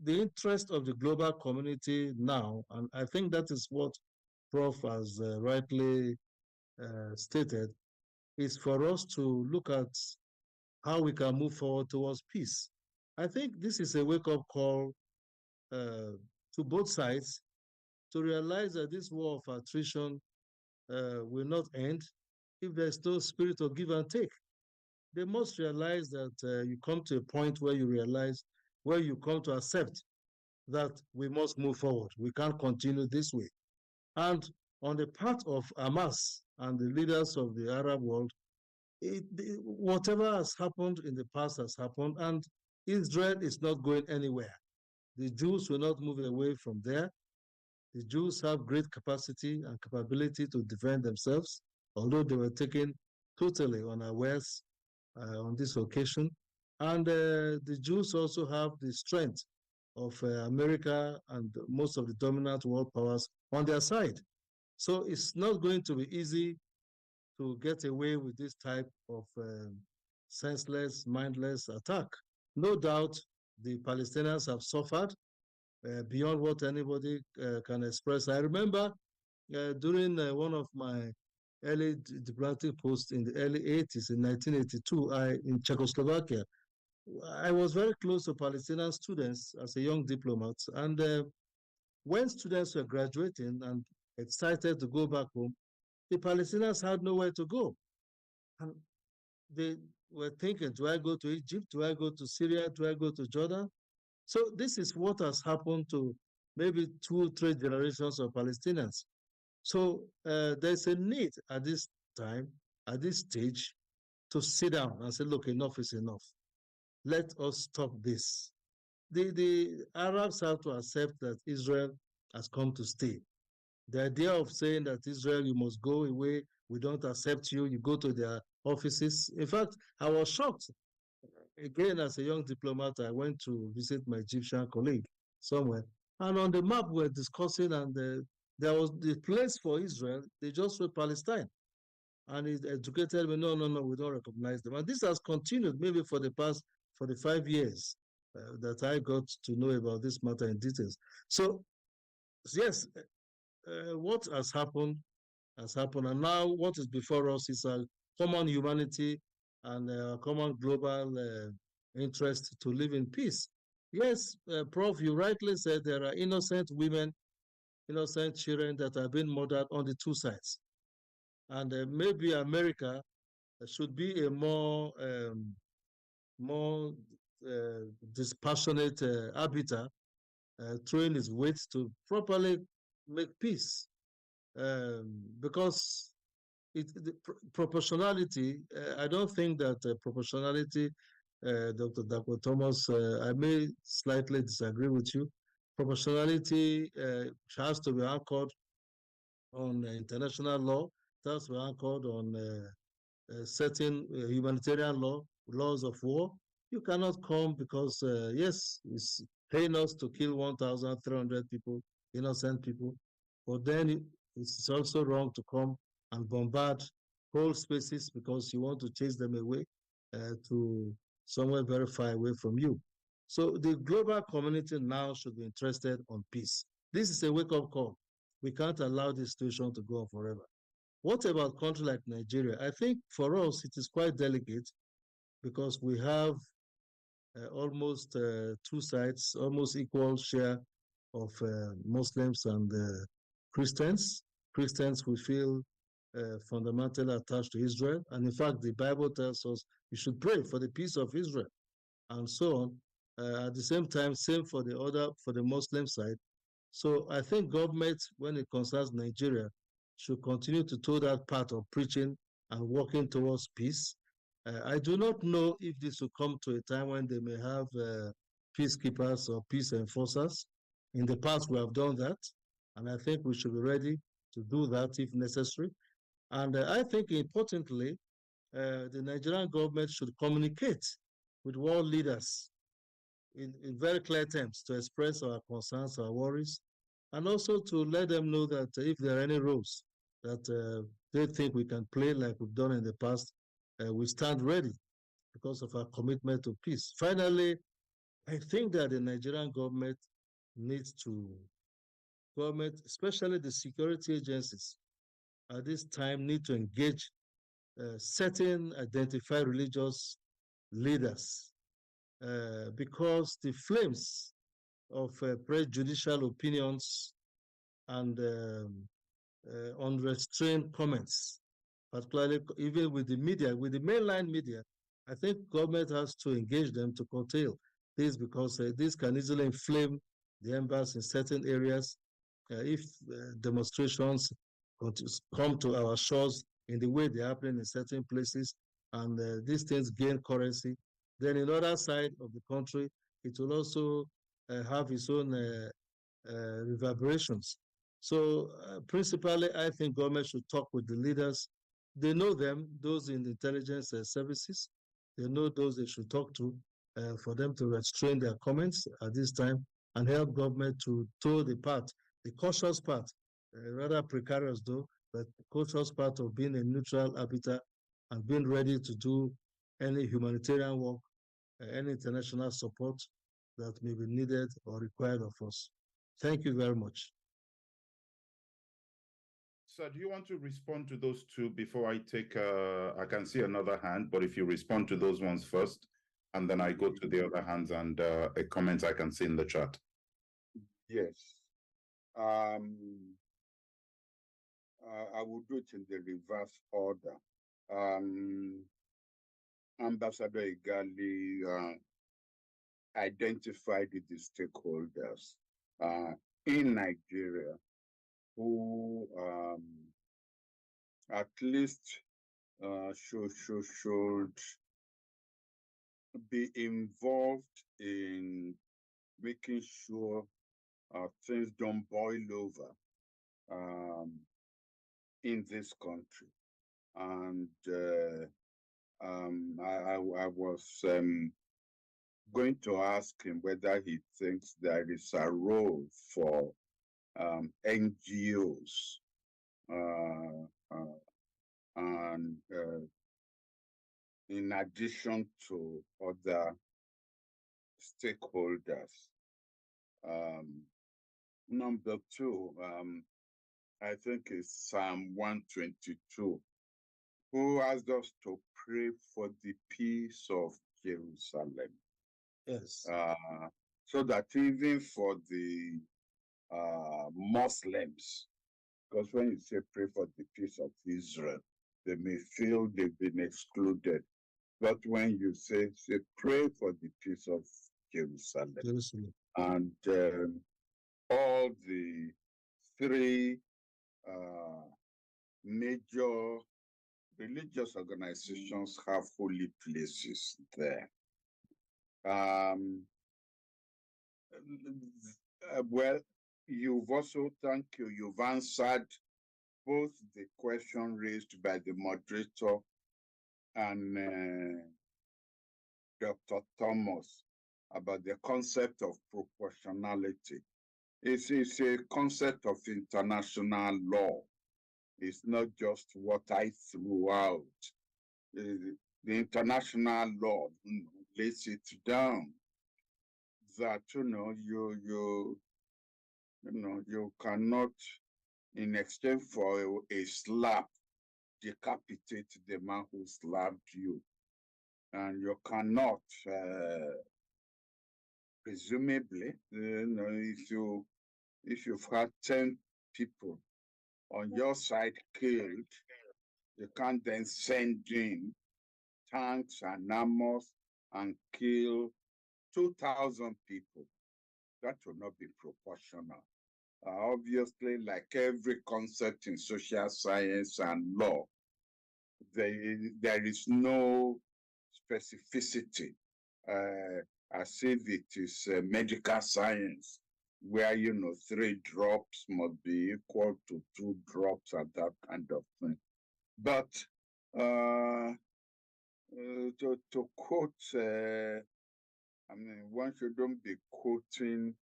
the interest of the global community now, and I think that is what Prof has rightly stated, is for us to look at how we can move forward towards peace. I think this is a wake-up call to both sides to realize that this war of attrition will not end if there's no spirit of give and take. They must realize that you come to a point where you come to accept that we must move forward. We can't continue this way. And on the part of Hamas and the leaders of the Arab world, whatever has happened in the past has happened, and Israel is not going anywhere. The Jews will not move away from there. The Jews have great capacity and capability to defend themselves, although they were taken totally unawares on this occasion. And the Jews also have the strength of America and most of the dominant world powers on their side. So it's not going to be easy to get away with this type of senseless, mindless attack. No doubt the Palestinians have suffered beyond what anybody can express. I remember during one of my early diplomatic posts in the early 80s, in 1982, in Czechoslovakia, I was very close to Palestinian students as a young diplomat. And when students were graduating and excited to go back home, the Palestinians had nowhere to go. And they were thinking, do I go to Egypt? Do I go to Syria? Do I go to Jordan? So this is what has happened to maybe 2 or 3 generations of Palestinians. So there's a need at this time, at this stage, to sit down and say, look, enough is enough. Let us stop this. The Arabs have to accept that Israel has come to stay. The idea of saying that Israel, you must go away, we don't accept you, you go to their offices. In fact, I was shocked. Again, as a young diplomat, I went to visit my Egyptian colleague somewhere. And on the map, we're discussing, and there was the place for Israel, they just wrote Palestine. And he educated me, no, we don't recognize them. And this has continued maybe for the past for the 5 years that I got to know about this matter in details. So, yes, what has happened, and now what is before us is a common humanity and a common global interest to live in peace. Yes, Prof, you rightly said there are innocent women, innocent children that have been murdered on the two sides. And maybe America should be a more dispassionate arbiter, throwing his weight to properly make peace. Because the proportionality, I don't think that proportionality, Dr. Dako Thomas, I may slightly disagree with you. Proportionality has to be anchored on international law, it has to be anchored on certain humanitarian laws of war. You cannot come because, yes, it's heinous to kill 1,300 people, innocent people, but then it's also wrong to come and bombard whole spaces because you want to chase them away to somewhere very far away from you. So the global community now should be interested on peace. This is a wake-up call. We can't allow this situation to go on forever. What about a country like Nigeria? I think for us, it is quite delicate because we have almost two sides, almost equal share of Muslims and Christians. Christians, we feel fundamentally attached to Israel. And in fact, the Bible tells us we should pray for the peace of Israel and so on. At the same time, same for the Muslim side. So I think government, when it concerns Nigeria, should continue to toe that path of preaching and working towards peace. I do not know if this will come to a time when they may have peacekeepers or peace enforcers. In the past, we have done that, and I think we should be ready to do that if necessary. And I think importantly, the Nigerian government should communicate with world leaders in very clear terms to express our concerns, our worries, and also to let them know that if there are any roles that they think we can play like we've done in the past, we stand ready because of our commitment to peace. Finally, I think that the Nigerian government needs to, especially the security agencies, at this time need to engage certain identified religious leaders because the flames of prejudicial opinions and unrestrained comments, particularly even with the media, with the mainline media, I think government has to engage them to curtail this because this can easily inflame the embers in certain areas. If demonstrations come to our shores in the way they happen in certain places, and these things gain currency, then in other side of the country, it will also have its own reverberations. So principally, I think government should talk with the leaders. They know them, those in the intelligence services. They know those they should talk to for them to restrain their comments at this time and help government to toe the path, the cautious path, rather precarious though, but cautious path of being a neutral arbiter and being ready to do any humanitarian work, any international support that may be needed or required of us. Thank you very much. So do you want to respond to those two before I take, I can see another hand, but if you respond to those ones first, and then I go to the other hands and a comment I can see in the chat. Yes. I will do it in the reverse order. Ambassador Igali identified the stakeholders in Nigeria who at least should be involved in making sure things don't boil over in this country. And I was going to ask him whether he thinks there is a role for NGOs and in addition to other stakeholders. Number two, I think it's Psalm 122, who asked us to pray for the peace of Jerusalem. Yes. So that even for the Muslims, because when you say pray for the peace of Israel, they may feel they've been excluded. But when you say pray for the peace of Jerusalem, and all the three major religious organizations have holy places there. Well, thank you, you've answered both the question raised by the moderator and Dr. Thomas about the concept of proportionality. It's a concept of international law. It's not just what I threw out. The international law lays it down that you cannot, in exchange for a slap, decapitate the man who slapped you, and you cannot, presumably, if you've had 10 people on your side killed, you can't then send in tanks and armors and kill 2,000 people. That will not be proportional. Obviously, like every concept in social science and law, there is no specificity, as if it is medical science, where 3 drops must be equal to 2 drops and that kind of thing. But to quote, one shouldn't be quoting,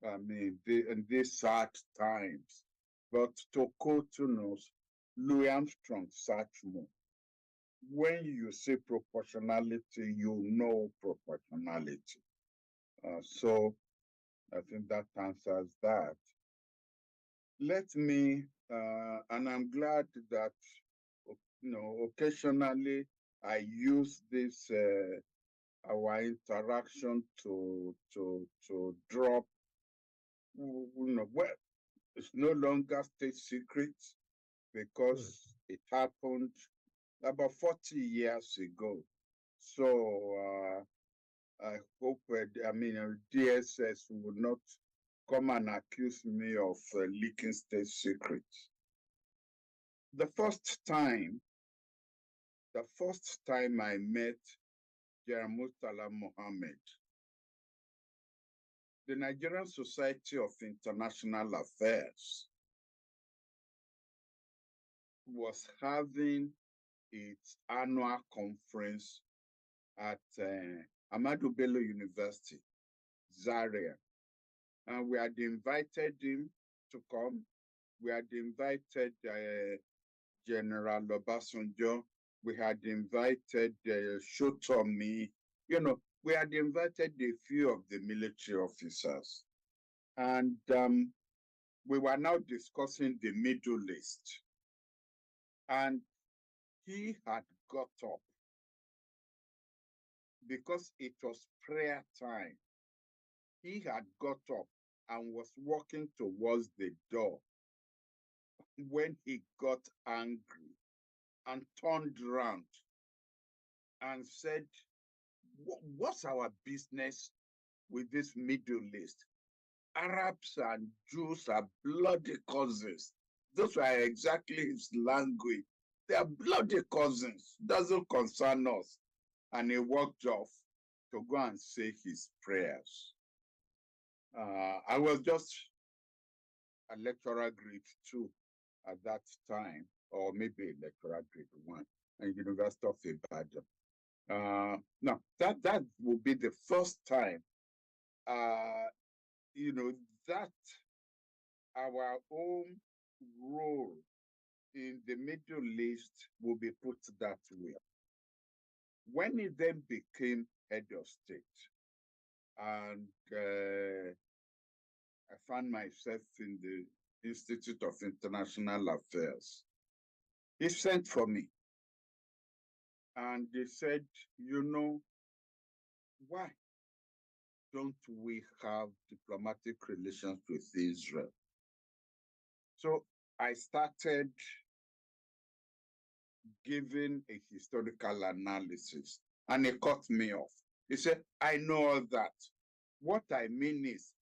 in these sad times, but to quote Louis Armstrong Satchmo, when you say proportionality, you know proportionality. So I think that answers that. Let me, and I'm glad that, occasionally I use this, our interaction to drop, well, it's no longer state secret because it happened about 40 years ago. So I hope, DSS will not come and accuse me of leaking state secrets. The first time I met Murtala Mohammed, the Nigerian Society of International Affairs was having its annual conference at Ahmadu Bello University, Zaria. And we had invited him to come. We had invited General Obasanjo. We had invited Shotomi. We had invited a few of the military officers. And we were now discussing the Middle East. And he had got up because it was prayer time. He had got up and was walking towards the door when he got angry and turned around and said, "What's our business with this Middle East? Arabs and Jews are bloody cousins." Those were exactly his language. They are bloody cousins. Doesn't concern us. And he walked off to go and say his prayers. I was just a lecturer grade 2 at that time, or maybe a lecturer grade 1 at University of Ibadan. Now, that would be the first time, that our own role in the Middle East will be put that way. When he then became head of state, and I found myself in the Institute of International Affairs. He sent for me, and they said, you know, why don't we have diplomatic relations with Israel? So I started giving a historical analysis, and he cut me off. He said, I know all that. What I mean is,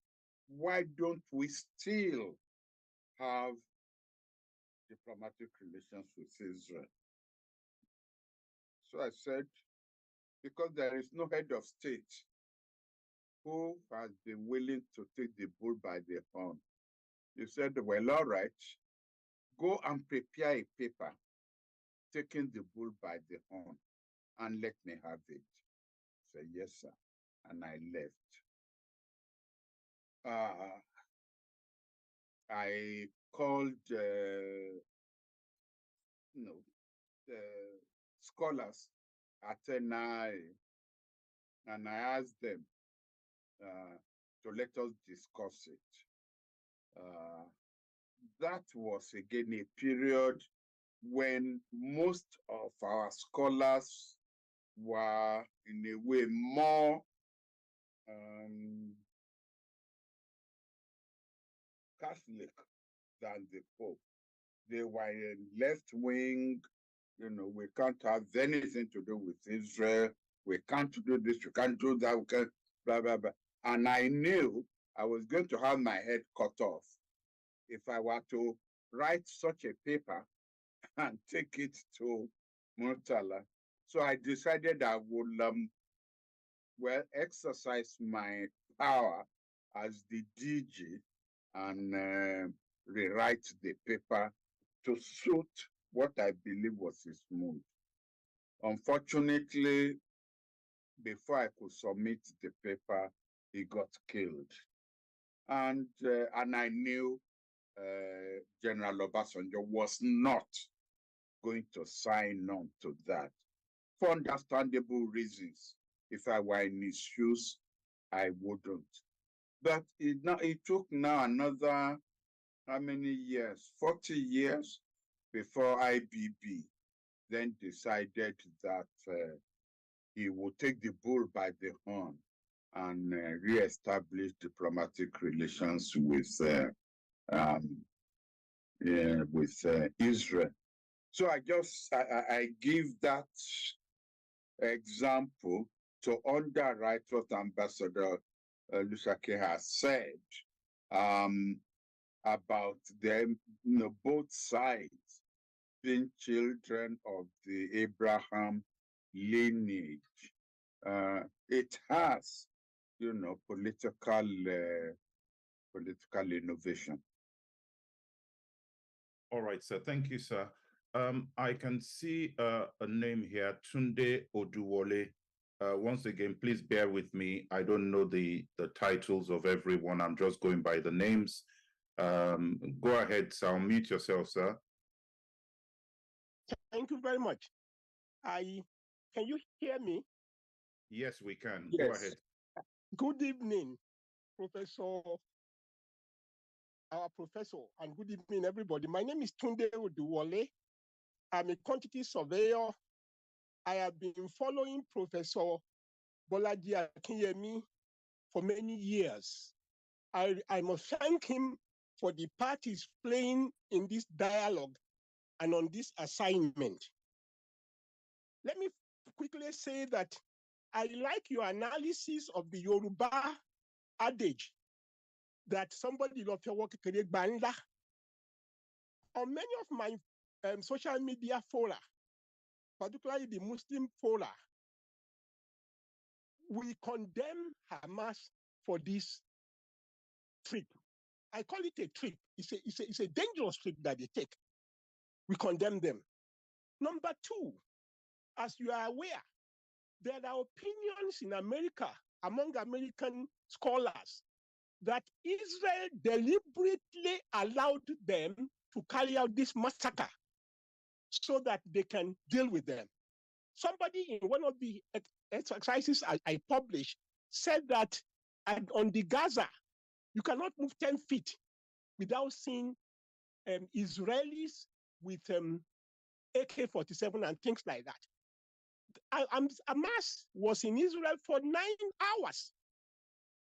why don't we still have diplomatic relations with Israel? So I said, because there is no head of state who has been willing to take the bull by the horn. He said, well, all right, go and prepare a paper taking the bull by the horn and let me have it. I said, yes, sir. And I left. I called, scholars at NI, and I asked them to let us discuss it. That was again a period when most of our scholars were in a way more Catholic than the Pope. They were in left wing, we can't have anything to do with Israel. We can't do this, we can't do that, we can't, blah, blah, blah. And I knew I was going to have my head cut off if I were to write such a paper and take it to Murtala. So I decided I would, exercise my power as the DG and rewrite the paper to suit what I believe was his mood. Unfortunately, before I could submit the paper, he got killed. And I knew General Obasanjo was not going to sign on to that for understandable reasons. If I were in his shoes, I wouldn't. But it took now another, how many years? 40 years before IBB then decided that he would take the bull by the horn and re-establish diplomatic relations with Israel. So I give that example to underwrite what Ambassador Lusake has said about them, both sides being children of the Abraham lineage. It has, political innovation. All right, sir. Thank you, sir. I can see a name here, Tunde Oduwole. Once again, please bear with me. I don't know the titles of everyone. I'm just going by the names. Go ahead, sir. Unmute yourself, sir. Thank you very much. Can you hear me? Yes, we can. Yes. Go ahead. Good evening, our professor, and good evening, everybody. My name is Tunde Oduwole. I'm a quantity surveyor. I have been following Professor Bolaji Akinyemi for many years. I must thank him for the part he's playing in this dialogue and on this assignment. Let me quickly say that I like your analysis of the Yoruba adage that somebody love your work. On many of my social media fora, particularly the Muslim fora, we condemn Hamas for this trip. I call it a trip. It's a dangerous trip that they take. We condemn them. Number two, as you are aware, there are opinions in America, among American scholars, that Israel deliberately allowed them to carry out this massacre so that they can deal with them. Somebody in one of the exercises I published said that And on the Gaza, you cannot move 10 feet without seeing Israelis with AK-47 and things like that. Hamas was in Israel for 9 hours.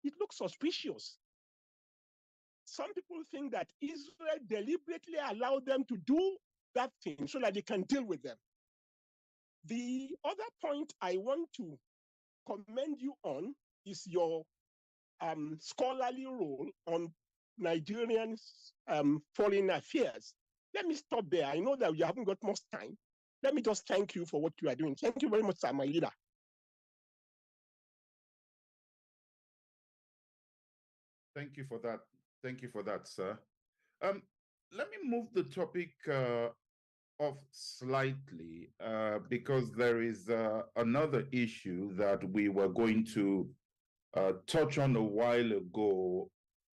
It looks suspicious. Some people think that Israel deliberately allowed them to do that thing so that they can deal with them. The other point I want to commend you on is your scholarly role on Nigerian foreign affairs. Let me stop there. I know that you haven't got much time. Let me just thank you for what you are doing. Thank you very much, sir, my leader. Thank you for that. Thank you for that, sir. Let me move the topic off slightly because there is another issue that we were going to touch on a while ago,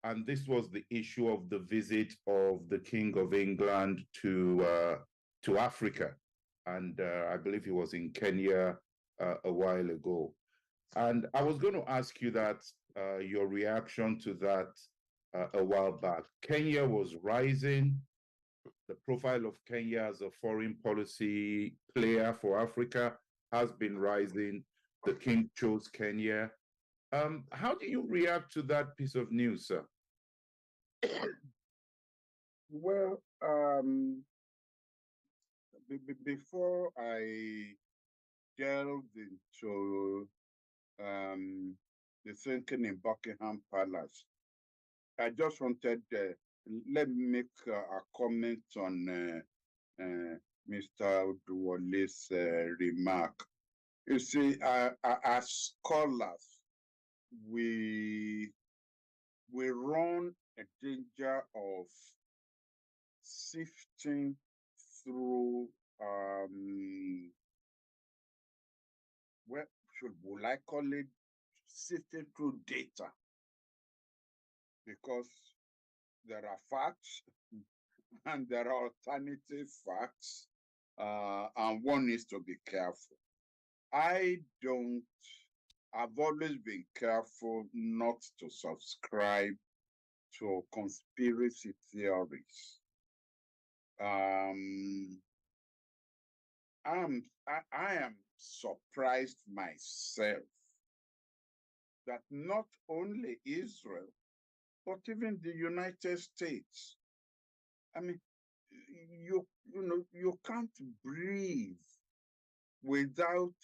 and this was the issue of the visit of the King of England to Africa, and I believe he was in Kenya a while ago. And I was going to ask you that your reaction to that a while back. Kenya was rising. The profile of Kenya as a foreign policy player for Africa has been rising. The king chose Kenya. How do you react to that piece of news, sir? Well, before I delved into the thinking in Buckingham Palace, I just wanted let me make a comment on Mr. Oduwole's remark. You see, as scholars, we run a danger of sifting through what would I call it? Sifting through data, because there are facts and there are alternative facts, and one needs to be careful. I've always been careful not to subscribe to conspiracy theories. I am surprised myself that not only Israel, but even the United States, I mean, you can't breathe without,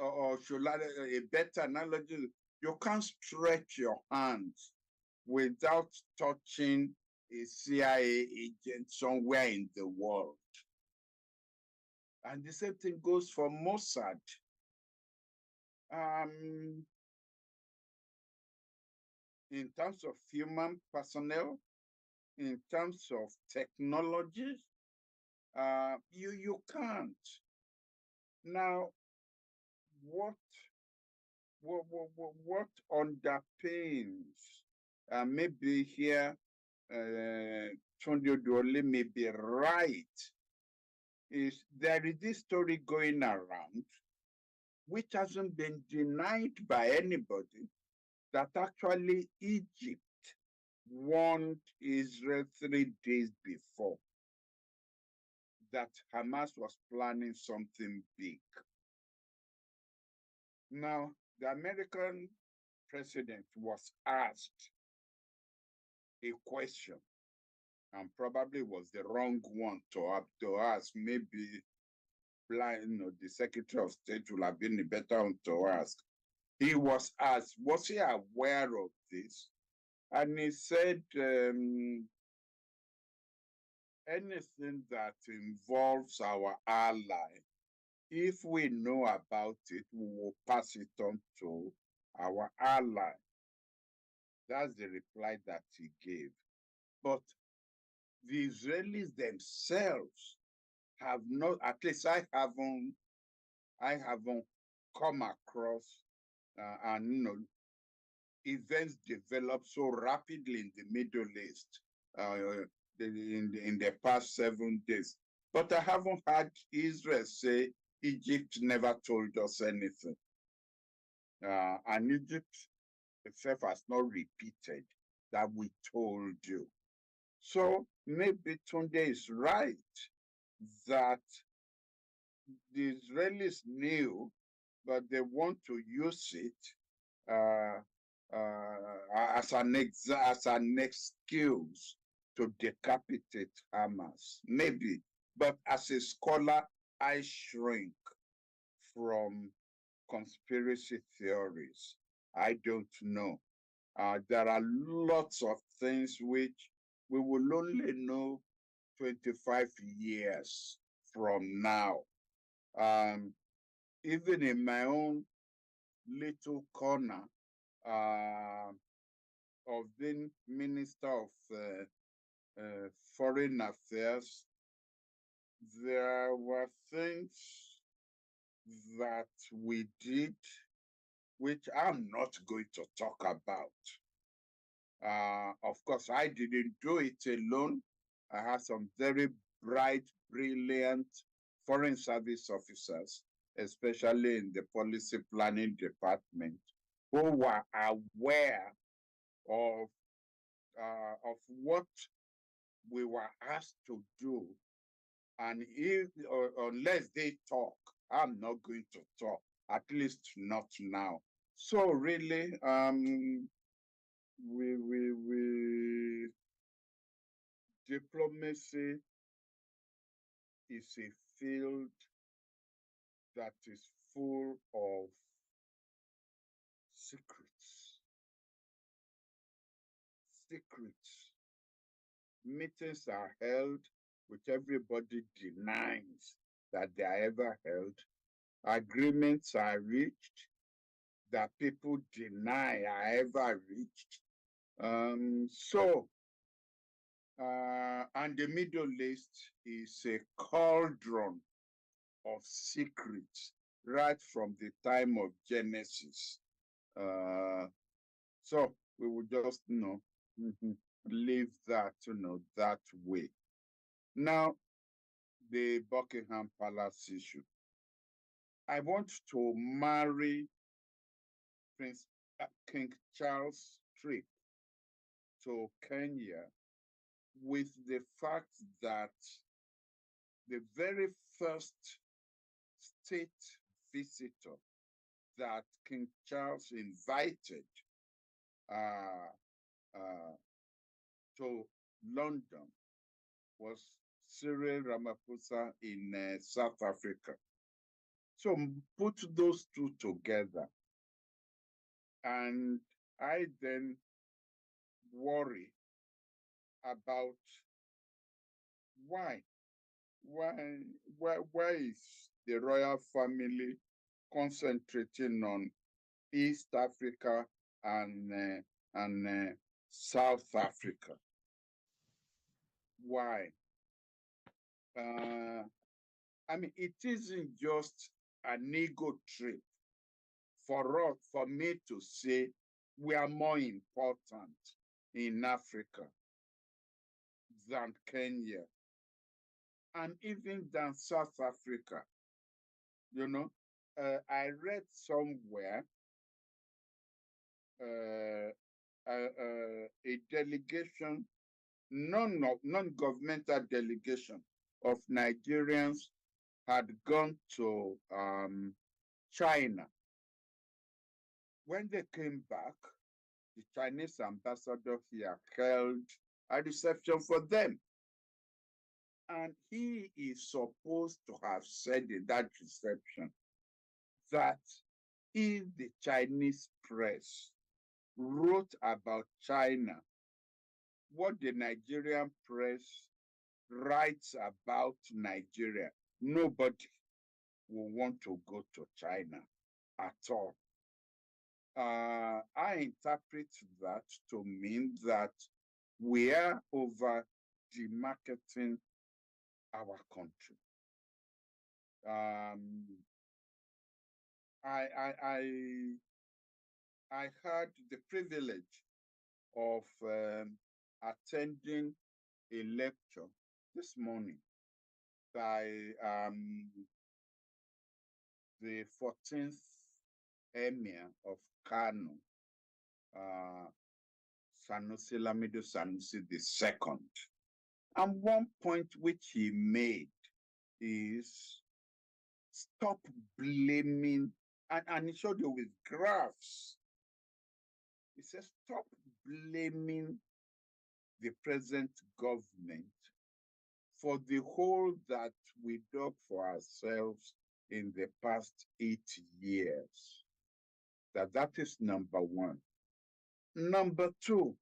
or should I, a better analogy, you can't stretch your hands without touching a CIA agent somewhere in the world. And the same thing goes for Mossad. In terms of human personnel, in terms of technologies, you can't. Now, what underpins, maybe here, Tunde Oduwole may be right, is there is this story going around, which hasn't been denied by anybody, that actually Egypt warned Israel 3 days before that Hamas was planning something big. Now, the American president was asked a question, and probably was the wrong one to ask. Maybe the Secretary of State would have been the better one to ask. He was asked, was he aware of this? And he said, anything that involves our ally, if we know about it, we will pass it on to our ally. That's the reply that he gave. But the Israelis themselves have not, at least I haven't come across, and events develop so rapidly in the Middle East in the past 7 days. But I haven't heard Israel say Egypt never told us anything. And Egypt itself has not repeated that we told you. So maybe Tunde is right that the Israelis knew, but they want to use it as an excuse to decapitate Hamas. Maybe, but as a scholar, I shrink from conspiracy theories. I don't know. There are lots of things which we will only know 25 years from now. Even in my own little corner of being Minister of Foreign Affairs, there were things that we did which I'm not going to talk about. Of course, I didn't do it alone. I had some very bright, brilliant foreign service officers, especially in the policy planning department, who were aware of what we were asked to do. And unless they talk, I'm not going to talk, at least not now. So really, diplomacy is a field that is full of secrets. Secrets. Meetings are held which everybody denies that they are ever held. Agreements are reached that people deny are ever reached. And the Middle East is a cauldron of secrets right from the time of Genesis. So we will just, leave that, that way. Now, the Buckingham Palace issue. I want to marry King Charles' trip to Kenya with the fact that the very first state visitor that King Charles invited to London was Cyril Ramaphosa in South Africa. So put those two together, and I then worry about why is the royal family concentrating on East Africa and South Africa? Why? It isn't just an ego trip for me to say we are more important in Africa than Kenya and even than South Africa. I read somewhere a delegation, non-governmental delegation of Nigerians had gone to China. When they came back, the Chinese ambassador here held a reception for them. And he is supposed to have said in that reception that if the Chinese press wrote about China what the Nigerian press writes about Nigeria, nobody will want to go to China at all. I interpret that to mean that we are over demarketing our country. I had the privilege of attending a lecture this morning by the 14th Emir of Kano, Sanusi Lamido Sanusi II. And one point which he made is stop blaming, and he showed you with graphs. He says, stop blaming the present government for the hole that we dug for ourselves in the past 8 years. That is number one. Number two,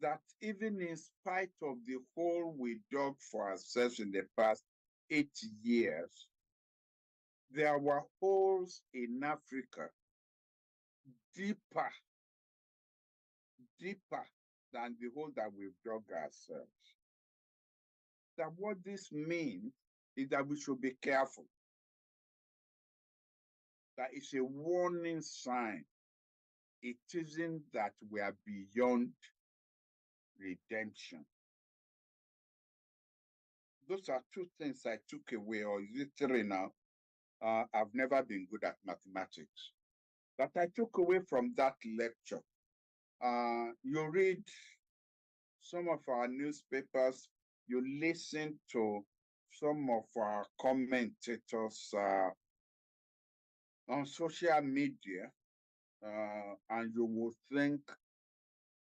that even in spite of the hole we dug for ourselves in the past 8 years, there were holes in Africa deeper than the hole that we've dug ourselves. That what this means is that we should be careful. That is a warning sign. It isn't that we are beyond redemption. Those are two things I took away, or is it three now? I've never been good at mathematics. That I took away from that lecture. You read some of our newspapers, you listen to some of our commentators on social media, and you will think,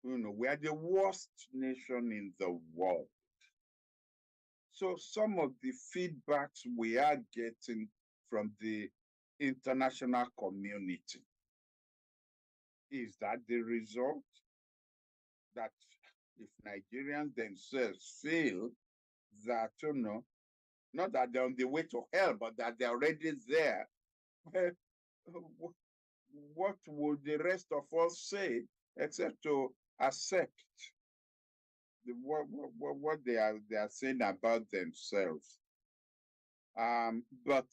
we are the worst nation in the world. So some of the feedbacks we are getting from the international community, is that the result? That if Nigerians themselves feel that, not that they're on the way to hell, but that they're already there, what would the rest of us say except to accept what they are saying about themselves? But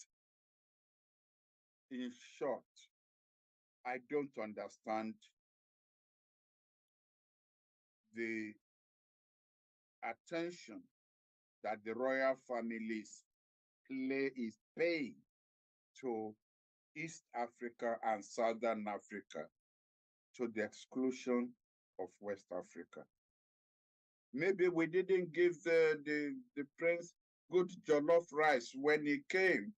in short, I don't understand the attention that the royal families is paying to East Africa and Southern Africa to the exclusion of West Africa. Maybe we didn't give the prince good jollof rice when he came.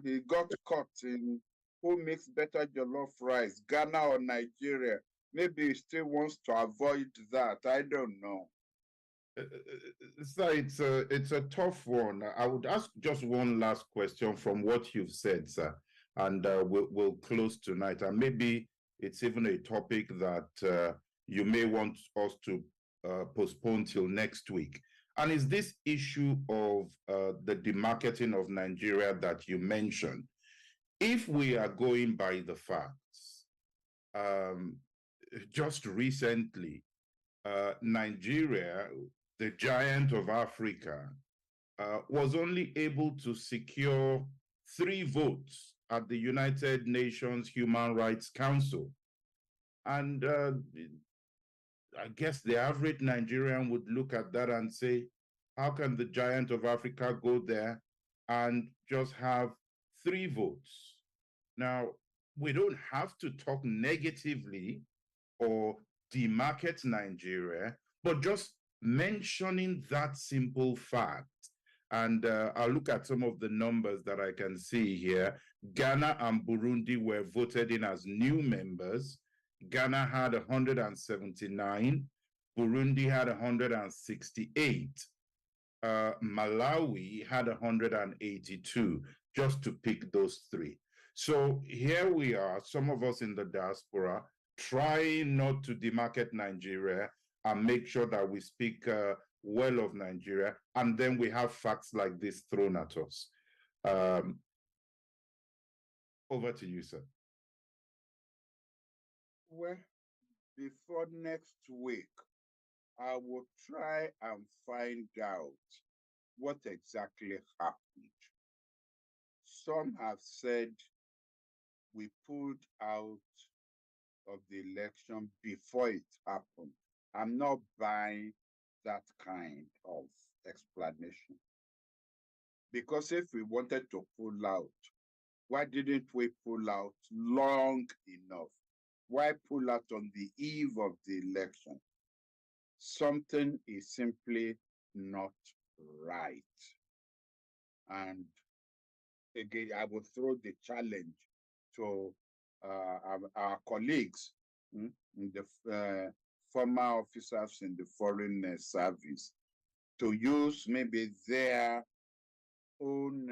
He got caught in who makes better jollof rice, Ghana or Nigeria. Maybe he still wants to avoid that. I don't know. So it's a tough one. I would ask just one last question from what you've said, sir, and we'll close tonight. And maybe it's even a topic that you may want us to postpone till next week. And it's this issue of the demarketing of Nigeria that you mentioned. If we are going by the facts, just recently, Nigeria, the giant of Africa, was only able to secure 3 votes at the United Nations Human Rights Council. And I guess the average Nigerian would look at that and say, how can the giant of Africa go there and just have 3 votes? Now, we don't have to talk negatively or demarket Nigeria, but just mentioning that simple fact. And I'll look at some of the numbers that I can see here. Ghana and Burundi were voted in as new members. Ghana had 179, Burundi had 168, Malawi had 182, just to pick those 3. So here we are, some of us in the diaspora, trying not to demarket Nigeria and make sure that we speak well of Nigeria, and then we have facts like this thrown at us. Over to you, sir. Well, before next week, I will try and find out what exactly happened. Some have said we pulled out of the election before it happened. I'm not buying that kind of explanation. Because if we wanted to pull out, Why didn't we pull out long enough? Why pull out on the eve of the election? Something is simply not right. And again, I will throw the challenge to our colleagues, the former officers in the Foreign Service, to use maybe their own,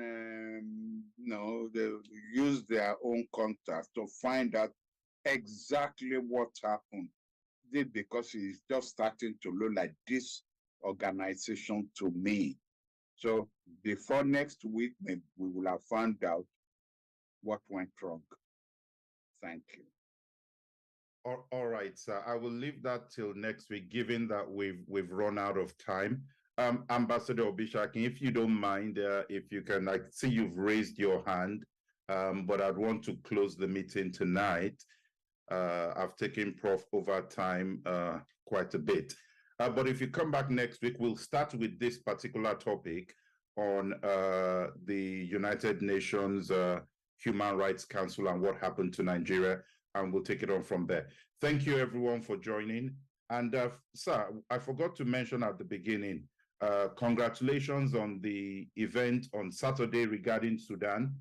they use their own contacts to find out exactly what happened. Because it's just starting to look like this organization to me. So before next week, maybe we will have found out what went wrong. Thank you. All right, sir. I will leave that till next week, given that we've run out of time. Ambassador Obishakin, if you don't mind, if you can, I see you've raised your hand, but I'd want to close the meeting tonight. I've taken Prof over time quite a bit. But if you come back next week, we'll start with this particular topic on the United Nations Human Rights Council and what happened to Nigeria, and we'll take it on from there. Thank you, everyone, for joining. And sir, I forgot to mention at the beginning, congratulations on the event on Saturday regarding Sudan.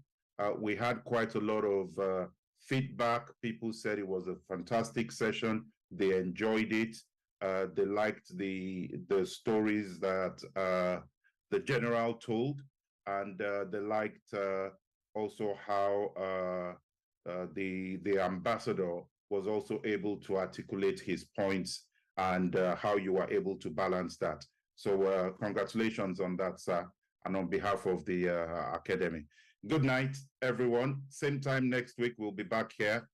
We had quite a lot of feedback. People said it was a fantastic session. They enjoyed it. They liked the stories that the general told, and they liked also how the ambassador was also able to articulate his points and how you were able to balance that. So congratulations on that, sir, and on behalf of the Academy. Good night, everyone. Same time next week, we'll be back here